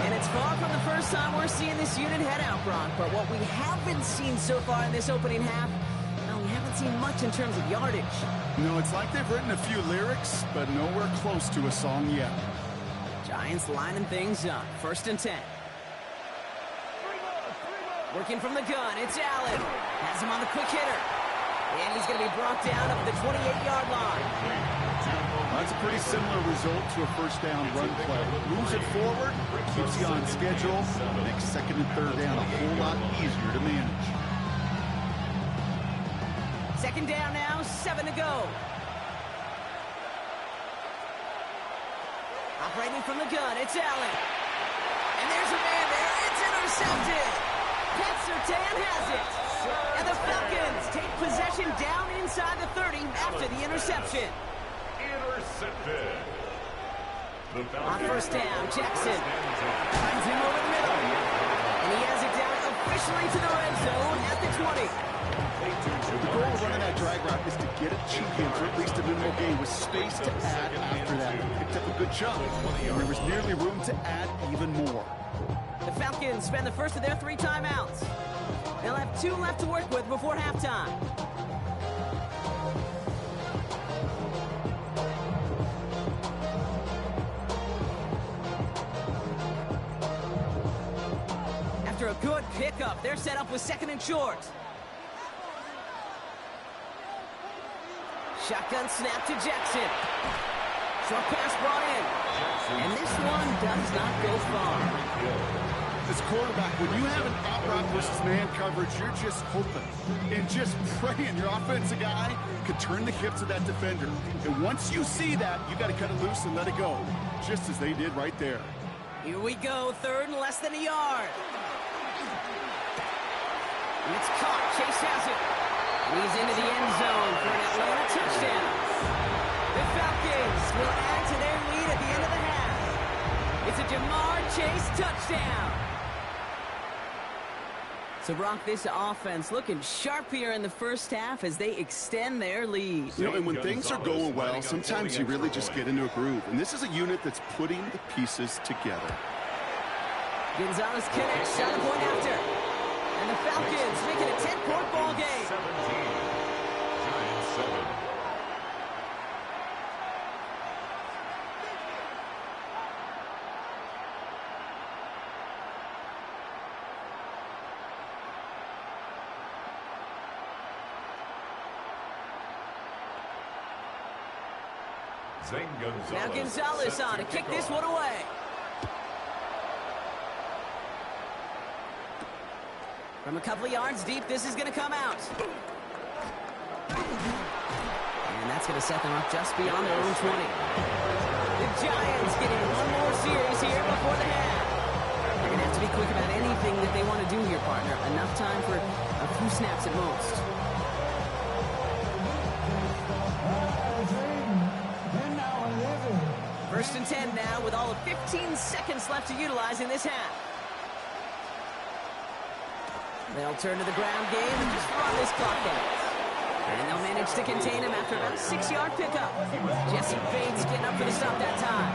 And it's far from the first time we're seeing this unit head out, Brock. But what we haven't seen so far in this opening half, well, we haven't seen much in terms of yardage. No, it's like they've written a few lyrics, but nowhere close to a song yet. Giants lining things up. 1st and 10. Working from the gun, it's Allen. Has him on the quick hitter. And he's going to be brought down up at the 28-yard line. That's a pretty similar result to a first down run play. Moves it forward, keeps you on schedule, makes second and third down a whole lot easier to manage. Second down now, 7 to go. Operating from the gun, it's Allen. And there's a man there. It's intercepted. Pat Surtain has it. And the Falcons take possession down inside the 30 after the interception. Intercepted. On first down, Jackson finds him over the middle. And he has it down officially to the red zone at the 20. The goal of running that drag route is to get it to him for at least a minimal gain with space to add after that. He picked up a good chunk, and there was nearly room to add even more. The Falcons spend the first of their 3 timeouts. They'll have 2 left to work with before halftime. After a good pickup, they're set up with 2nd and short. Shotgun snap to Jackson. Short pass brought in. And this one does not go far. As quarterback, when you have an out route versus man coverage, you're just hoping and just praying your offensive guy could turn the hips of that defender. And once you see that, you got to cut it loose and let it go, just as they did right there. Here we go, 3rd and less than a yard. And it's caught. Chase has it. He's into the end zone for an Atlanta touchdown. The Falcons will add to their lead at the end of the half. It's a Jamar Chase touchdown. So, Brock, this offense looking sharp here in the first half as they extend their lead. You know, and when things are going well, sometimes you really just get into a groove. And this is a unit that's putting the pieces together. Gonzalez connects, shot point after. And the Falcons make it a 10-point ball game. 17. Giants 7. Zane Gonzalez. Now Gonzalez on to kick this one away. From a couple of yards deep, this is going to come out. And that's going to set them up just beyond their own 20. The Giants getting one more series here before the half. They're going to have to be quick about anything that they want to do here, partner. Enough time for a few snaps at most. First and 10 now with all of 15 seconds left to utilize in this half. They'll turn to the ground game and just run this clock out. And they'll manage to contain him after about a 6-yard pickup. Jesse Bates getting up for the stop that time.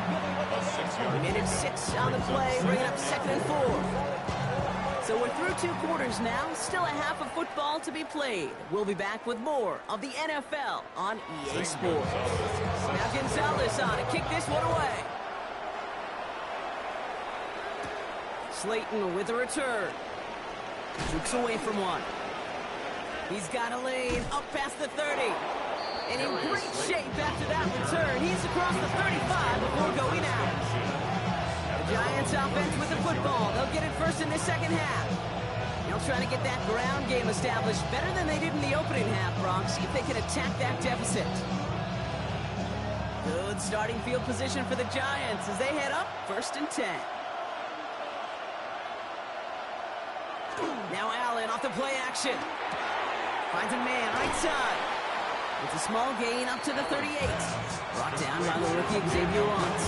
He made it 6 on the play, bringing up 2nd and 4. So we're through 2 quarters now, still a half of football to be played. We'll be back with more of the NFL on EA Sports. Now Gonzalez on to kick this one away. Slayton with a return. Looks away from one. He's got a lane up past the 30. And in great shape after that return. He's across the 35 before going out. The Giants offense with the football. They'll get it first in the second half. They'll try to get that ground game established better than they did in the opening half, Bronx. See if they can attack that deficit. Good starting field position for the Giants as they head up first and 10. Now Allen off the play action. Finds a man right side. It's a small gain up to the 38. Brought down by the rookie Xavier Watts.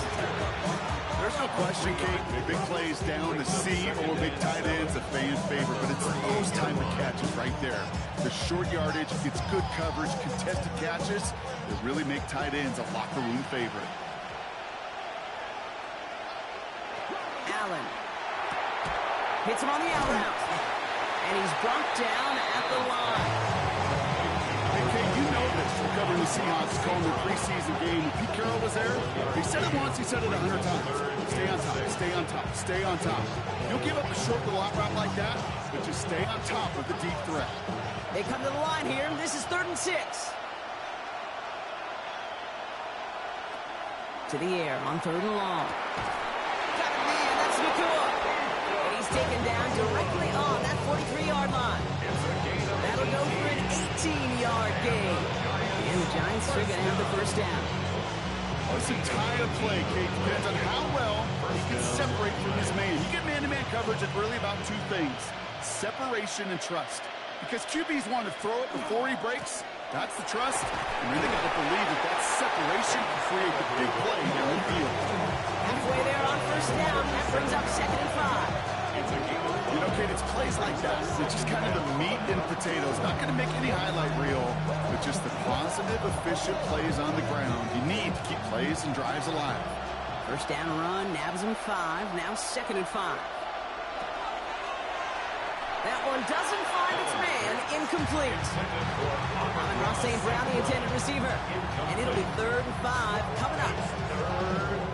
There's no question, Kate, big plays down the seam or big tight ends, a fan favorite, but it's those time to catches right there. The short yardage, it's good coverage, contested catches that really make tight ends a locker room favorite. Allen hits him on the out route. And he's brought down at the line. Hey, Kate, you know this from covering the Seahawks, calling their preseason game. When Pete Carroll was there, he said it once, he said it 100 times. Stay on top, stay on top, stay on top. You'll give up a short little out route like that, but just stay on top of the deep threat. They come to the line here. This is 3rd and 6. To the air on 3rd and long. Got him there. That's Nakua. And he's taken down directly on that 43-yard line. That'll go for an 18-yard gain. And the Giants are going to have the first down. This entire play, Kate, depends on how well he can separate from his man. You get man-to-man coverage, it's really about 2 things: separation and trust. Because QBs want to throw it before he breaks. That's the trust. And then they got to believe that that separation can create the big play down the field. Halfway there on first down. That brings up 2nd and 5. You know, Kate, it's plays like that. It's just kind of the meat and potatoes. Not going to make any highlight reel, but just the positive, efficient plays on the ground. You need to keep plays and drives alive. First down run, nabs him 5. Now 2nd and 5. That one doesn't find its man. Incomplete. Amon-Ra St. Brown, the intended receiver. And it'll be 3rd and 5 coming up.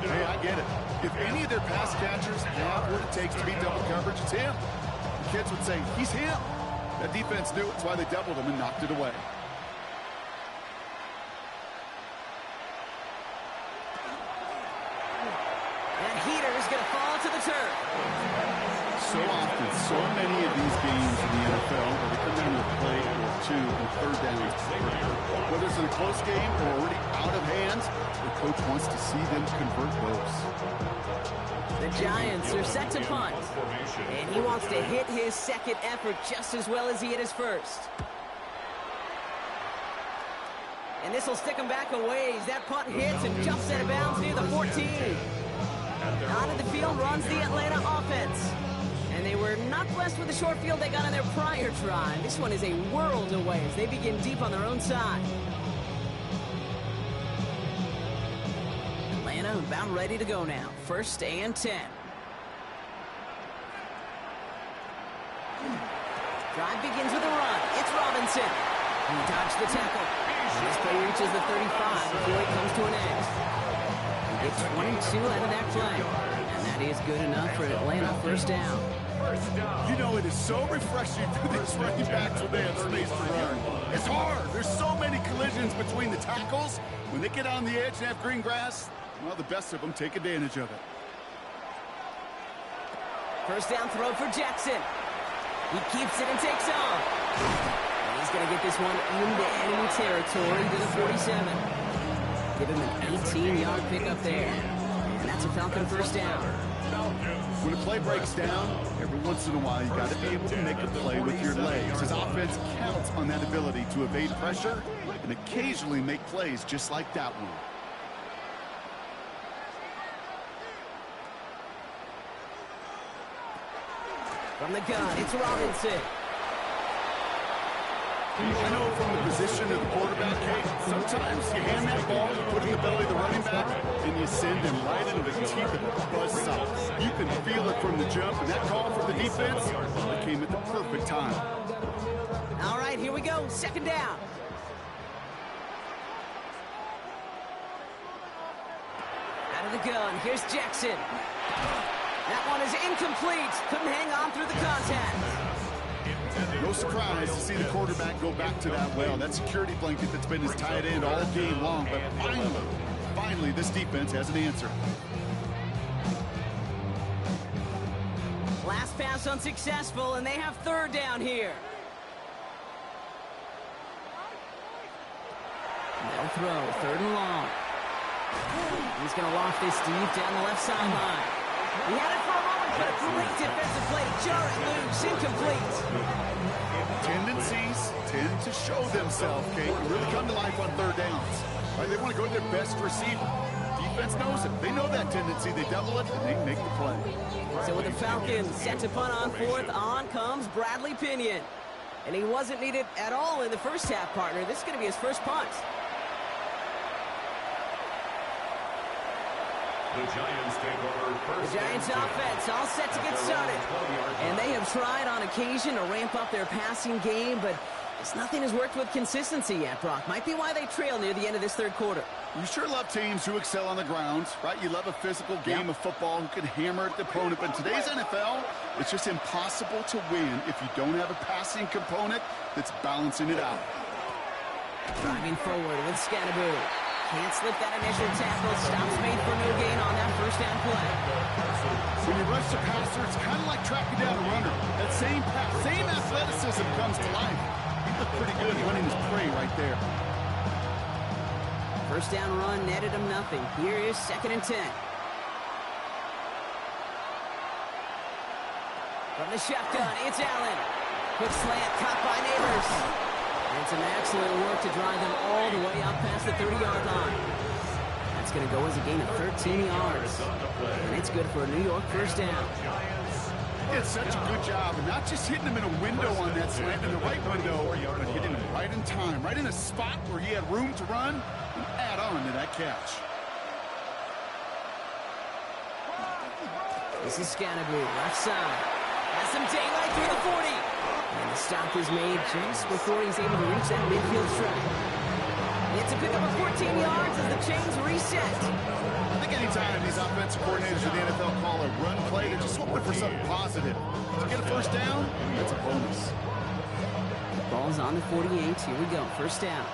Hey, I get it. If any of their pass catchers have what it takes to beat double coverage, it's him. The kids would say, he's him. That defense knew it. That's why they doubled him and knocked it away. That heater is going to fall to the turf. So often, so many of these games in the NFL where they come down to a play or 2 and 3rd downs. Whether it's in a close game or already out of hands, the coach wants to see them convert those. The Giants are set to punt. And he wants to hit his second effort just as well as he hit his first. And this will stick him back a ways. That punt hits and jumps out of bounds near the 14. Out of the field runs the Atlanta offense. And they were not blessed with the short field they got on their prior drive. This one is a world away as they begin deep on their own side. Atlanta about ready to go now. 1st and 10. Drive begins with a run. It's Robinson. He dodged the tackle. This play reaches the 35 before it comes to an end. He gets 22 out of that play. And that is good enough for Atlanta first down. You know, it is so refreshing for these running backs when they have space to run. It's hard. There's so many collisions collisions between the tackles. When they get on the edge and have green grass, well, the best of them take advantage of it. First down throw for Jackson. He keeps it and takes off. And he's going to get this one into enemy territory to the 47. Give him an 18-yard pickup there. And that's a Falcon first down. When a play breaks down, every once in a while you got to be able to make a play with your legs. His offense counts on that ability to evade pressure and occasionally make plays just like that one. From the gun, it's Robinson. I know from the position of the quarterback, Kate, sometimes you hand that ball, you put it in the belly of the running back, and you send him right into the teeth of a buzzsaw. You can feel it from the jump, and that call from the defense came at the perfect time. All right, here we go. Second down. Out of the gun, here's Jackson. That one is incomplete. Couldn't hang on through the contact. No surprise to see the quarterback go back to that well. That security blanket that's been his tight end all game long. But finally, this defense has an answer. Last pass unsuccessful, and they have third down here. No throw, third and long. He's going to loft this deep down the left sideline. He had it for a moment, but a great defensive play. Jarrett loose, incomplete. Tendencies tend to show themselves, Kate, and really come to life on third downs. Right? They want to go to their best receiver. Defense knows it. They know that tendency. They double it, and they make the play. So with the Falcons set to punt on fourth, on comes Bradley Pinion. And he wasn't needed at all in the first half, partner. This is going to be his first punt. The Giants take over first. The Giants offense all set to get started. And they have tried on occasion to ramp up their passing game, but nothing has worked with consistency yet, Brock. Might be why they trail near the end of this third quarter. You sure love teams who excel on the ground, right? You love a physical game of football who can hammer at the opponent. But in today's NFL, it's just impossible to win if you don't have a passing component that's balancing it out. Driving forward with Scannaboo. Can't slip that initial tackle. Stops made for no gain on that first down play. When you rush the passer, it's kind of like tracking down a runner. That same athleticism comes to life. He looked pretty good running his prey right there. First down run netted him nothing. Here is 2nd and 10. From the shotgun, it's Allen. Quick slant, caught by Neighbors. And some excellent work to drive them all the way up past the 30-yard line. That's going to go as a gain of 13 yards. And it's good for a New York first down. It's such a good job, and not just hitting him in a window on that slant, in the right window, but hitting him right in time, right in a spot where he had room to run and add on to that catch. This is Scannaboo, left side. Has some daylight through the 40. And the stop is made just before he's able to reach that midfield strike. It's a pickup of 14 yards as the chains reset. I think anytime these offensive coordinators in the NFL call a run play, they're just hoping for something positive. To get a first down, that's a bonus. Ball's on the 48. Here we go. First down.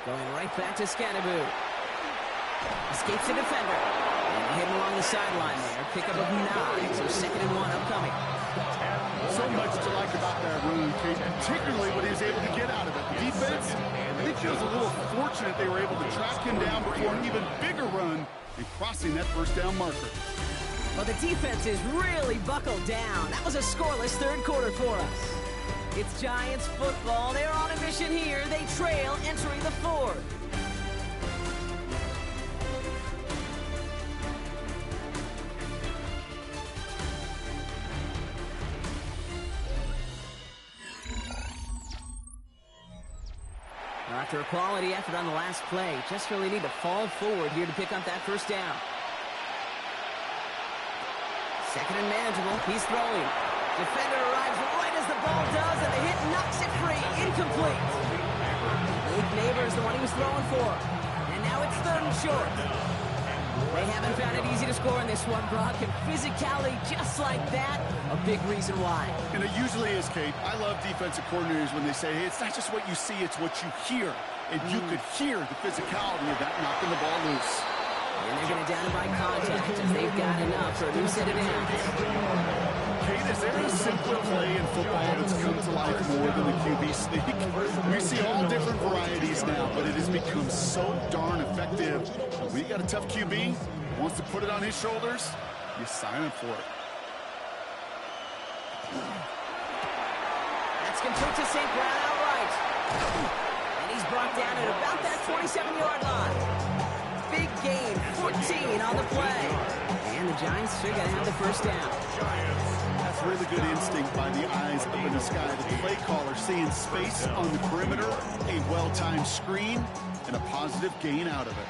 Going right back to Scannaboo. Escapes the defender. And hit him along the sideline there. Pickup of 9. So 2nd and 1 upcoming. So much to like about that run, Kate, particularly what he was able to get out of it. The defense, I think, feels a little fortunate they were able to track him down before an even bigger run and crossing that first down marker. Well, the defense is really buckled down. That was a scoreless third quarter for us. It's Giants football. They're on a mission here. They trail entering the fourth. After a quality effort on the last play, just really need to fall forward here to pick up that first down. 2nd and manageable. He's throwing. Defender arrives right as the ball does, and the hit knocks it free. Incomplete. Blake Neighbors, the one he was throwing for. And now it's 3rd and short. They haven't found it easy to score in this one, Brock, and physicality just like that, a big reason why. And it usually is, Kate. I love defensive coordinators when they say, hey, it's not just what you see, it's what you hear. And you could hear the physicality of that knocking the ball loose. And they're going to down it by contact, and they've got enough for a new set of downs. Kate, is there a simpler play in football that's come to life more than the QB sneak? We see all different varieties now, but it has become so darn effective. When you got a tough QB who wants to put it on his shoulders, you sign up for it. That's complete to St. Brown outright. And he's brought down at about that 27-yard line. Big gain, 14 on the play. And the Giants are going to have the first down. That's really good instinct by the eyes up in the sky. The play caller seeing space on the perimeter, a well-timed screen, and a positive gain out of it.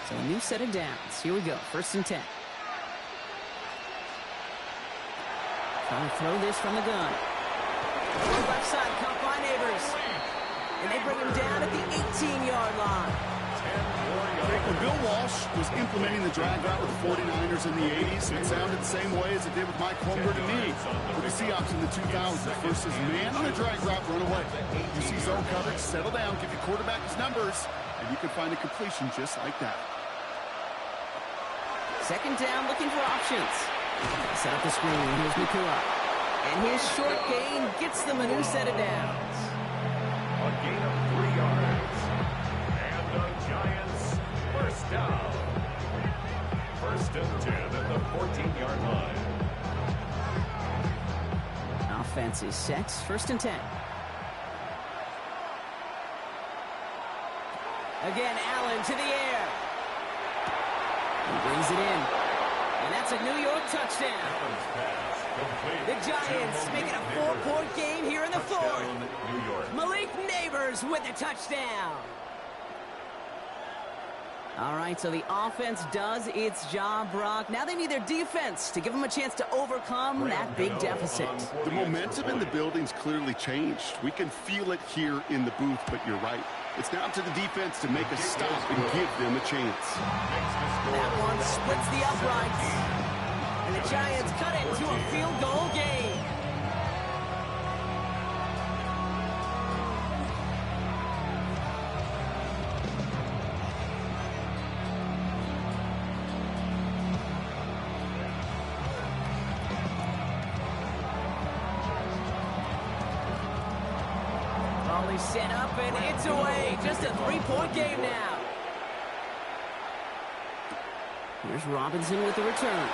So a new set of downs. Here we go, 1st and 10. Trying to throw this from the gun. Left side, caught by Neighbors. And they bring him down at the 18-yard line. When Bill Walsh was implementing the drag route with the 49ers in the 80s, it sounded the same way as it did with Mike Holmgren and me with the Seahawks in the 2000s. Versus man on a drag route, run away. You see zone coverage, settle down, give your quarterback his numbers, and you can find a completion just like that. 2nd down, looking for options. Set up the screen. Here's Nakua. And his short gain gets them a new set of downs. A gain of 3 yards. And the Giants first down. 1st and 10 at the 14-yard line. Offense is set. 1st and 10. Again, Allen to the air. He brings it in. And that's a New York touchdown. The Giants making a 4-point game here in the 4th. Malik Neighbors with the touchdown. All right, so the offense does its job, Brock. Now they need their defense to give them a chance to overcome that big deficit. The momentum in the building's clearly changed. We can feel it here in the booth, but you're right. It's now to the defense to make a stop and give them a chance. That one splits the uprights. And the Giants cut it to a field goal game. Ball is set up and it's away. Just a 3-point game now. Here's Robinson with the return.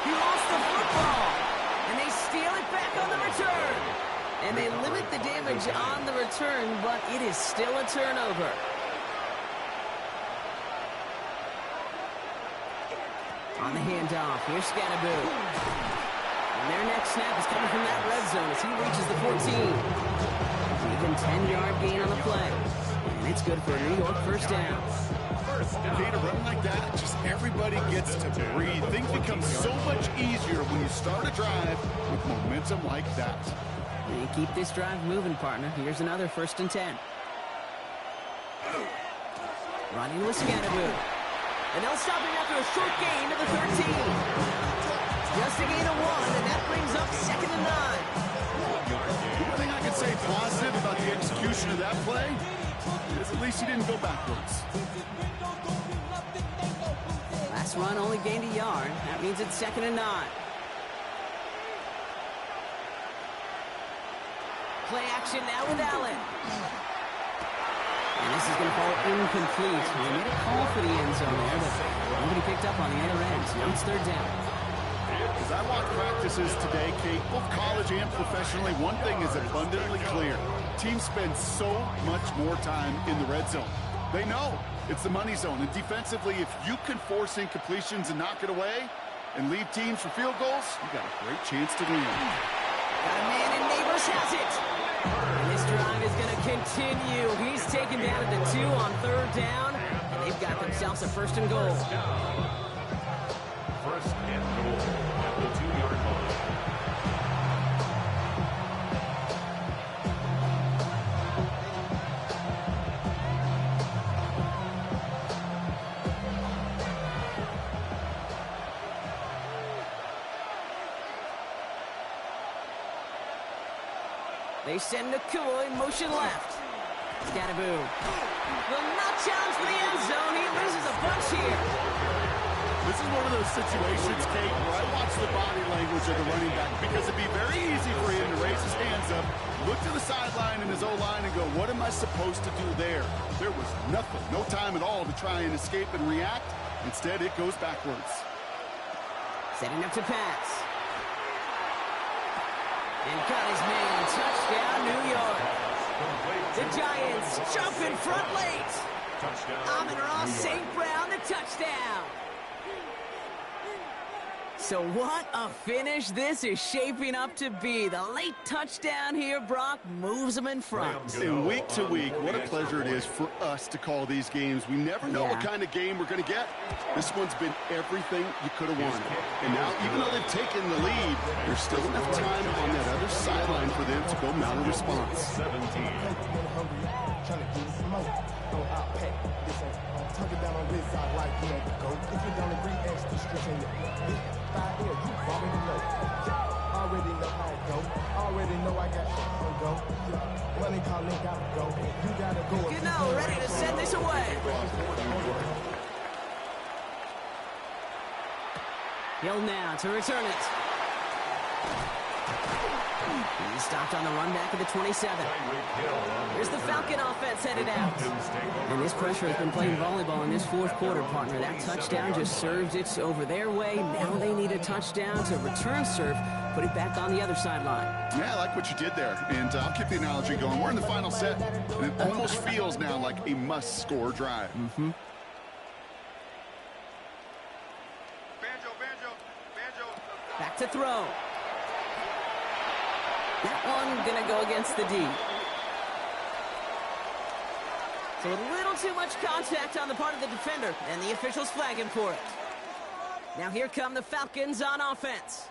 He lost the football, and they steal it back on the return. And they limit the damage on the return, but it is still a turnover. On the handoff, here's Scatterboo. And their next snap is coming from that red zone as he reaches the 14. Even 10-yard gain on the play. And it's good for a New York first down. Okay, to run like that, just everybody gets to breathe. Things become so much easier when you start a drive with momentum like that. They keep this drive moving, partner. Here's another 1st and 10. Running with Scatterboo. And they'll stop him after a short gain to the 13. Just a gain of 1, and that brings up 2nd and 9. One thing I can say positive about the execution of that play is at least he didn't go backwards. Last run only gained a yard. That means it's 2nd and 9. Play action now with Allen. And this is going to fall incomplete. They made a call for the end zone there, but nobody picked up on the other end. So now it's 3rd down. As I watch practices today, Kate, both college and professionally, one thing is abundantly clear. Teams spend so much more time in the red zone. They know it's the money zone. And defensively, if you can force incompletions and knock it away and leave teams for field goals, you got a great chance to win. Got a man, and Neighbors has it. And this drive is going to continue. He's taken down at the 2 on 3rd down. And they've got themselves a 1st and goal. 1st and goal at the 2-yard line. They send Nakua in motion left. Scattaboo will not challenge for the end zone. He loses a bunch here. This is one of those situations, Kate, where I watch the body language of the running back because it'd be very easy for him to raise his hands up, look to the sideline in his O-line and go, what am I supposed to do there? There was nothing, no time at all to try and escape and react. Instead, it goes backwards. Setting up to pass. And got his man. Touchdown, New York. The Giants jump in front late. Amon-Ra St. Brown, the touchdown. So what a finish this is shaping up to be. The late touchdown here, Brock, moves them in front. And week to week, what a pleasure it is for us to call these games. We never know what kind of game we're going to get. This one's been everything you could have wanted. And now, even though they've taken the lead, there's still enough time on that other sideline for them to go mount a response. 17. You know, ready to send this away. Hill now to return it. He's stopped on the run back at the 27. Here's the Falcon offense headed out. And this pressure has been playing volleyball in this fourth quarter, partner. That touchdown just served it over their way. Now they need a touchdown to return serve, put it back on the other sideline. Yeah, I like what you did there. And I'll keep the analogy going. We're in the final set, and it almost feels now like a must-score drive. Back to throw. That one gonna go against the D. So a little too much contact on the part of the defender, and the officials flag him for it. Now here come the Falcons on offense.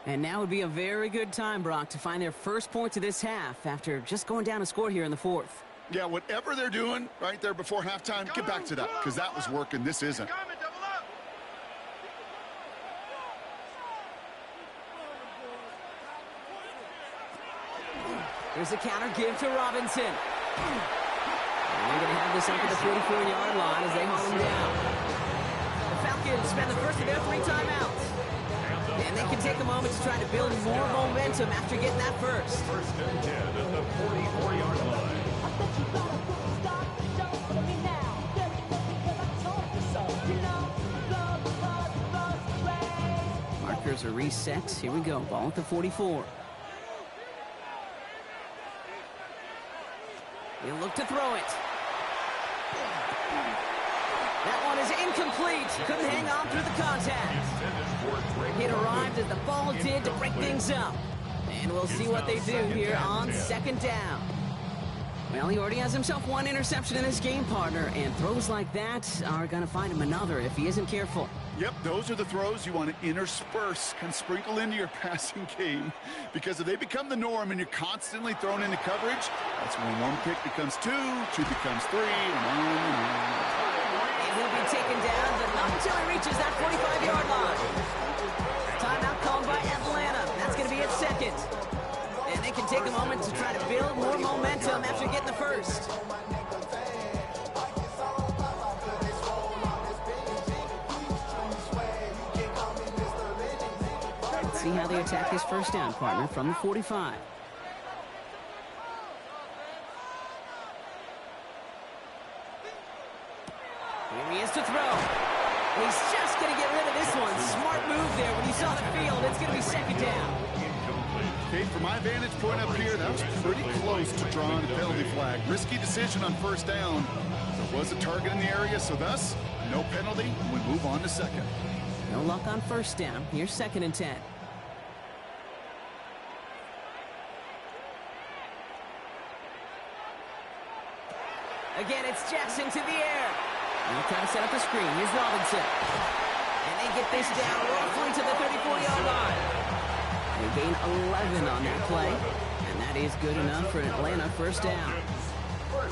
And now would be a very good time, Brock, to find their first points of this half after just going down a score here in the fourth. Yeah, whatever they're doing right there before halftime, get back to that, because that was working. This isn't. Here's the counter give to Robinson. And they're going to have this up at the 44-yard line as they haul him down. The Falcons spend the first of their 3 timeouts. And they can take a moment to try to build more momentum after getting that first. First and 10 at the 44-yard line. Markers are reset. Here we go. Ball at the 44. He'll look to throw it. That one is incomplete. Couldn't hang on through the contact. It arrived as the ball did to break things up. And we'll see what they do here on second down. Well, he already has himself 1 interception in this game, partner, and throws like that are going to find him another if he isn't careful. Yep, those are the throws you want to intersperse, kind of sprinkle into your passing game, because if they become the norm and you're constantly thrown into coverage, that's when 1 pick becomes 2, 2 becomes 3, and on and on. And he'll be taken down, but not until he reaches that 45-yard line. Timeout called by Atlanta. That's going to be its second. And they can take a moment to try to build more momentum after getting the first. Let's see how they attack this first down, partner, from the 45. Here he is to throw. He's just going to get rid of this one. Smart move there when he saw the field. It's going to be second down. Okay, from my vantage point up here, that was pretty close to drawing a penalty flag. Risky decision on first down. There was a target in the area, so thus, no penalty. We move on to second. No luck on first down. Here's second and 10. Again, it's Jackson to the air. They'll try to set up a screen. Here's Robinson. And they get this down roughly to the 34-yard line. They gain 11 on that play. And that is good enough for an Atlanta first down.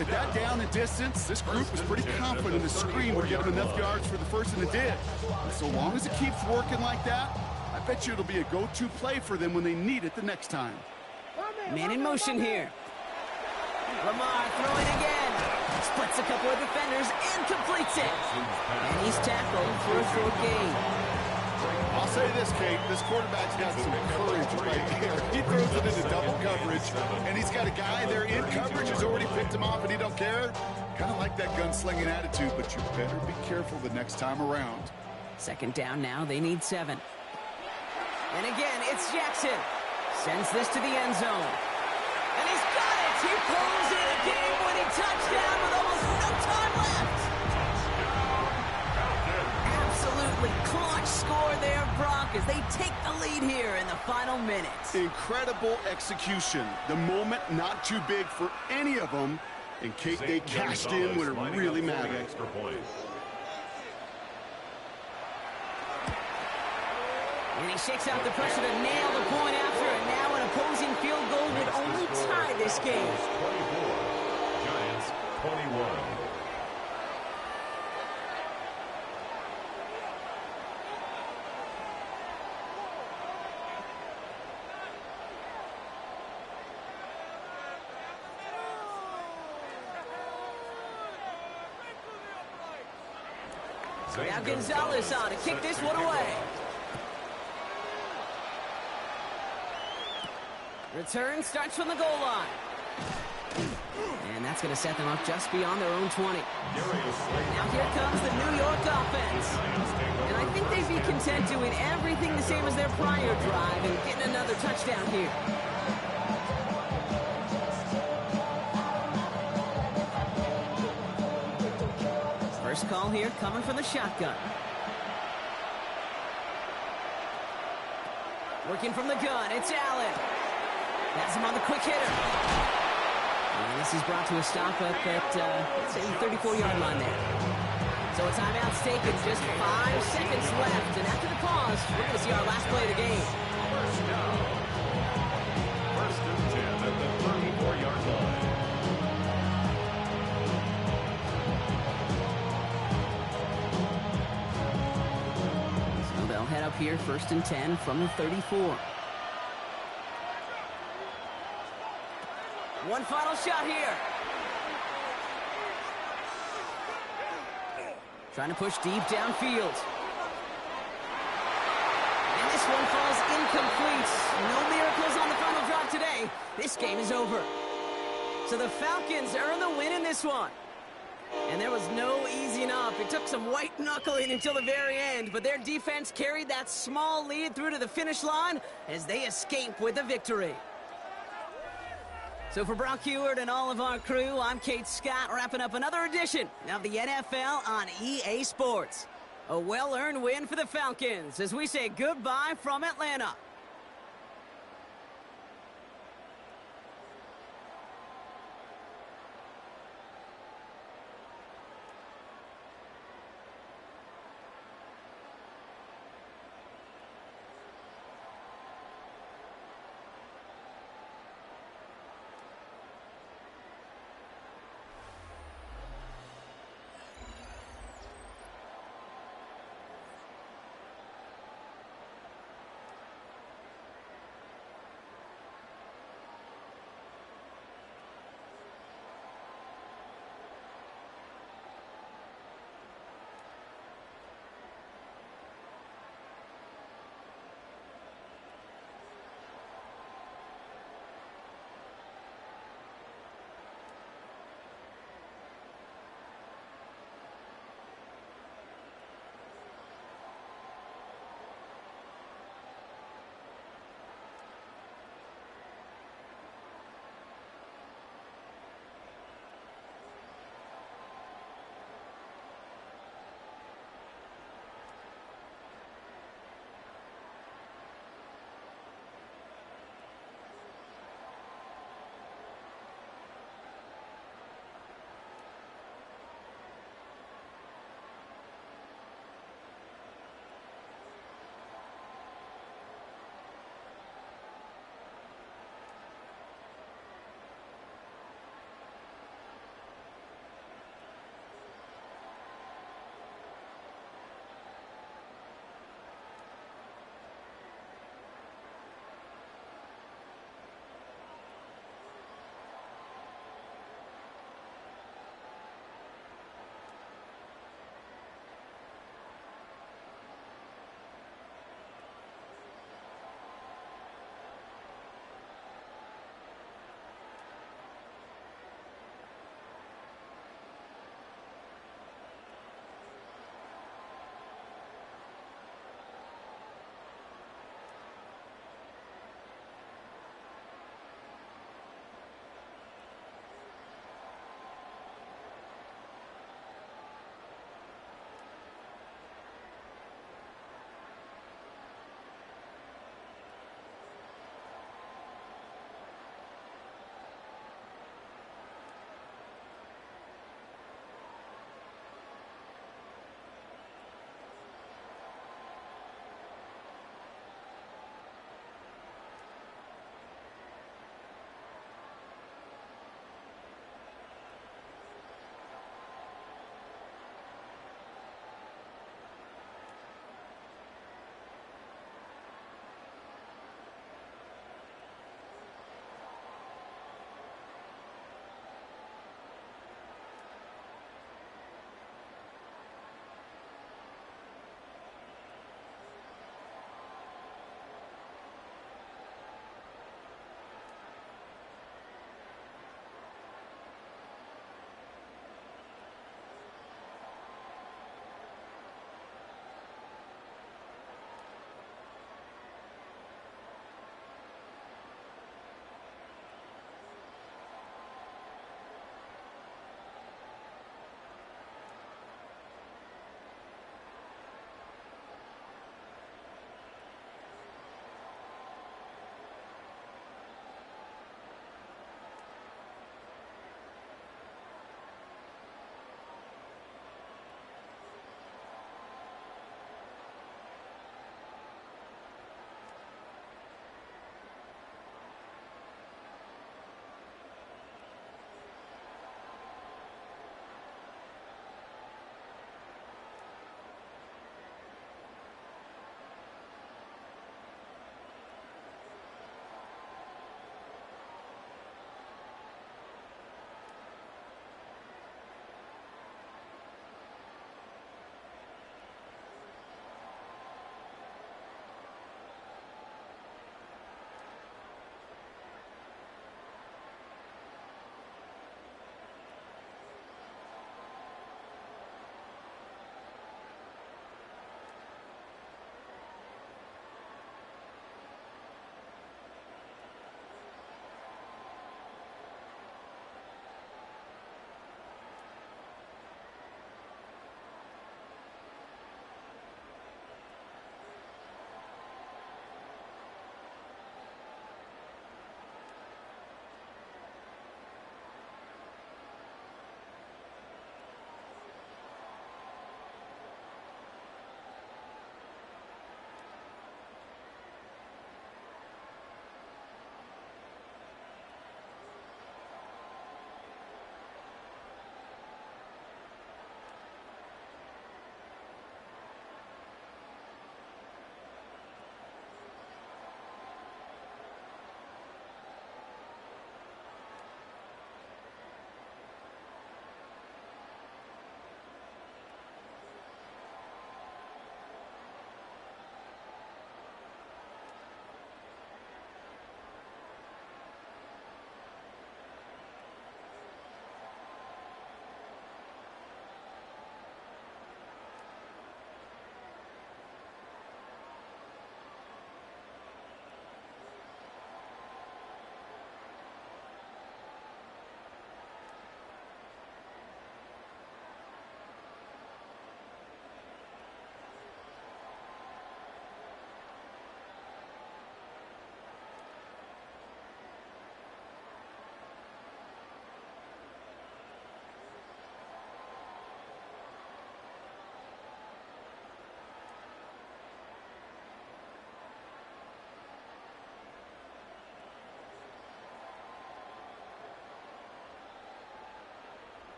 At that down and distance, this group was pretty confident the screen would give them enough yards for the first, and it did. And so long as it keeps working like that, I bet you it'll be a go-to play for them when they need it the next time. Man in motion here. Lamar throwing again. Splits a couple of defenders and completes it. And he's tackled for a short gain. I'll say this, Kate. This quarterback's got some courage right here. He throws it into double coverage, and he's got a guy there in coverage who's already picked him off, and he don't care. Kind of like that gunslinging attitude, but you better be careful the next time around. Second down now. They need 7. And again, it's Jackson. Sends this to the end zone. And he's got it! He pulls in a game-winning touchdown with almost no time left! Absolutely clutch score there, Brock, as they take the lead here in the final minutes. Incredible execution. The moment not too big for any of them. And Kate, they cashed in when it really mattered. And he shakes out the pressure to nail the point after, and now an opposing field goal would only tie this game. 24, Giants 21. Now Gonzalez on to kick this one away. Return starts from the goal line. And that's going to set them up just beyond their own 20. Now here comes the New York offense. And I think they'd be content doing everything the same as their prior drive and getting another touchdown here. First call here coming from the shotgun. Working from the gun, it's Allen. Has him on the quick hitter. And this is brought to a stop up at, let's say, the 34-yard line there. So a timeout's taken, just 5 seconds left. And after the pause, we're going to see our last play of the game. First down. First and 10 at the 34-yard line. So they'll head up here, first and 10 from the 34. One final shot here. Trying to push deep downfield. And this one falls incomplete. No miracles on the final drive today. This game is over. So the Falcons earn the win in this one. And there was no easing up. It took some white knuckling until the very end, but their defense carried that small lead through to the finish line as they escape with a victory. So for Brock Huard and all of our crew, I'm Kate Scott, wrapping up another edition of the NFL on EA Sports. A well-earned win for the Falcons as we say goodbye from Atlanta.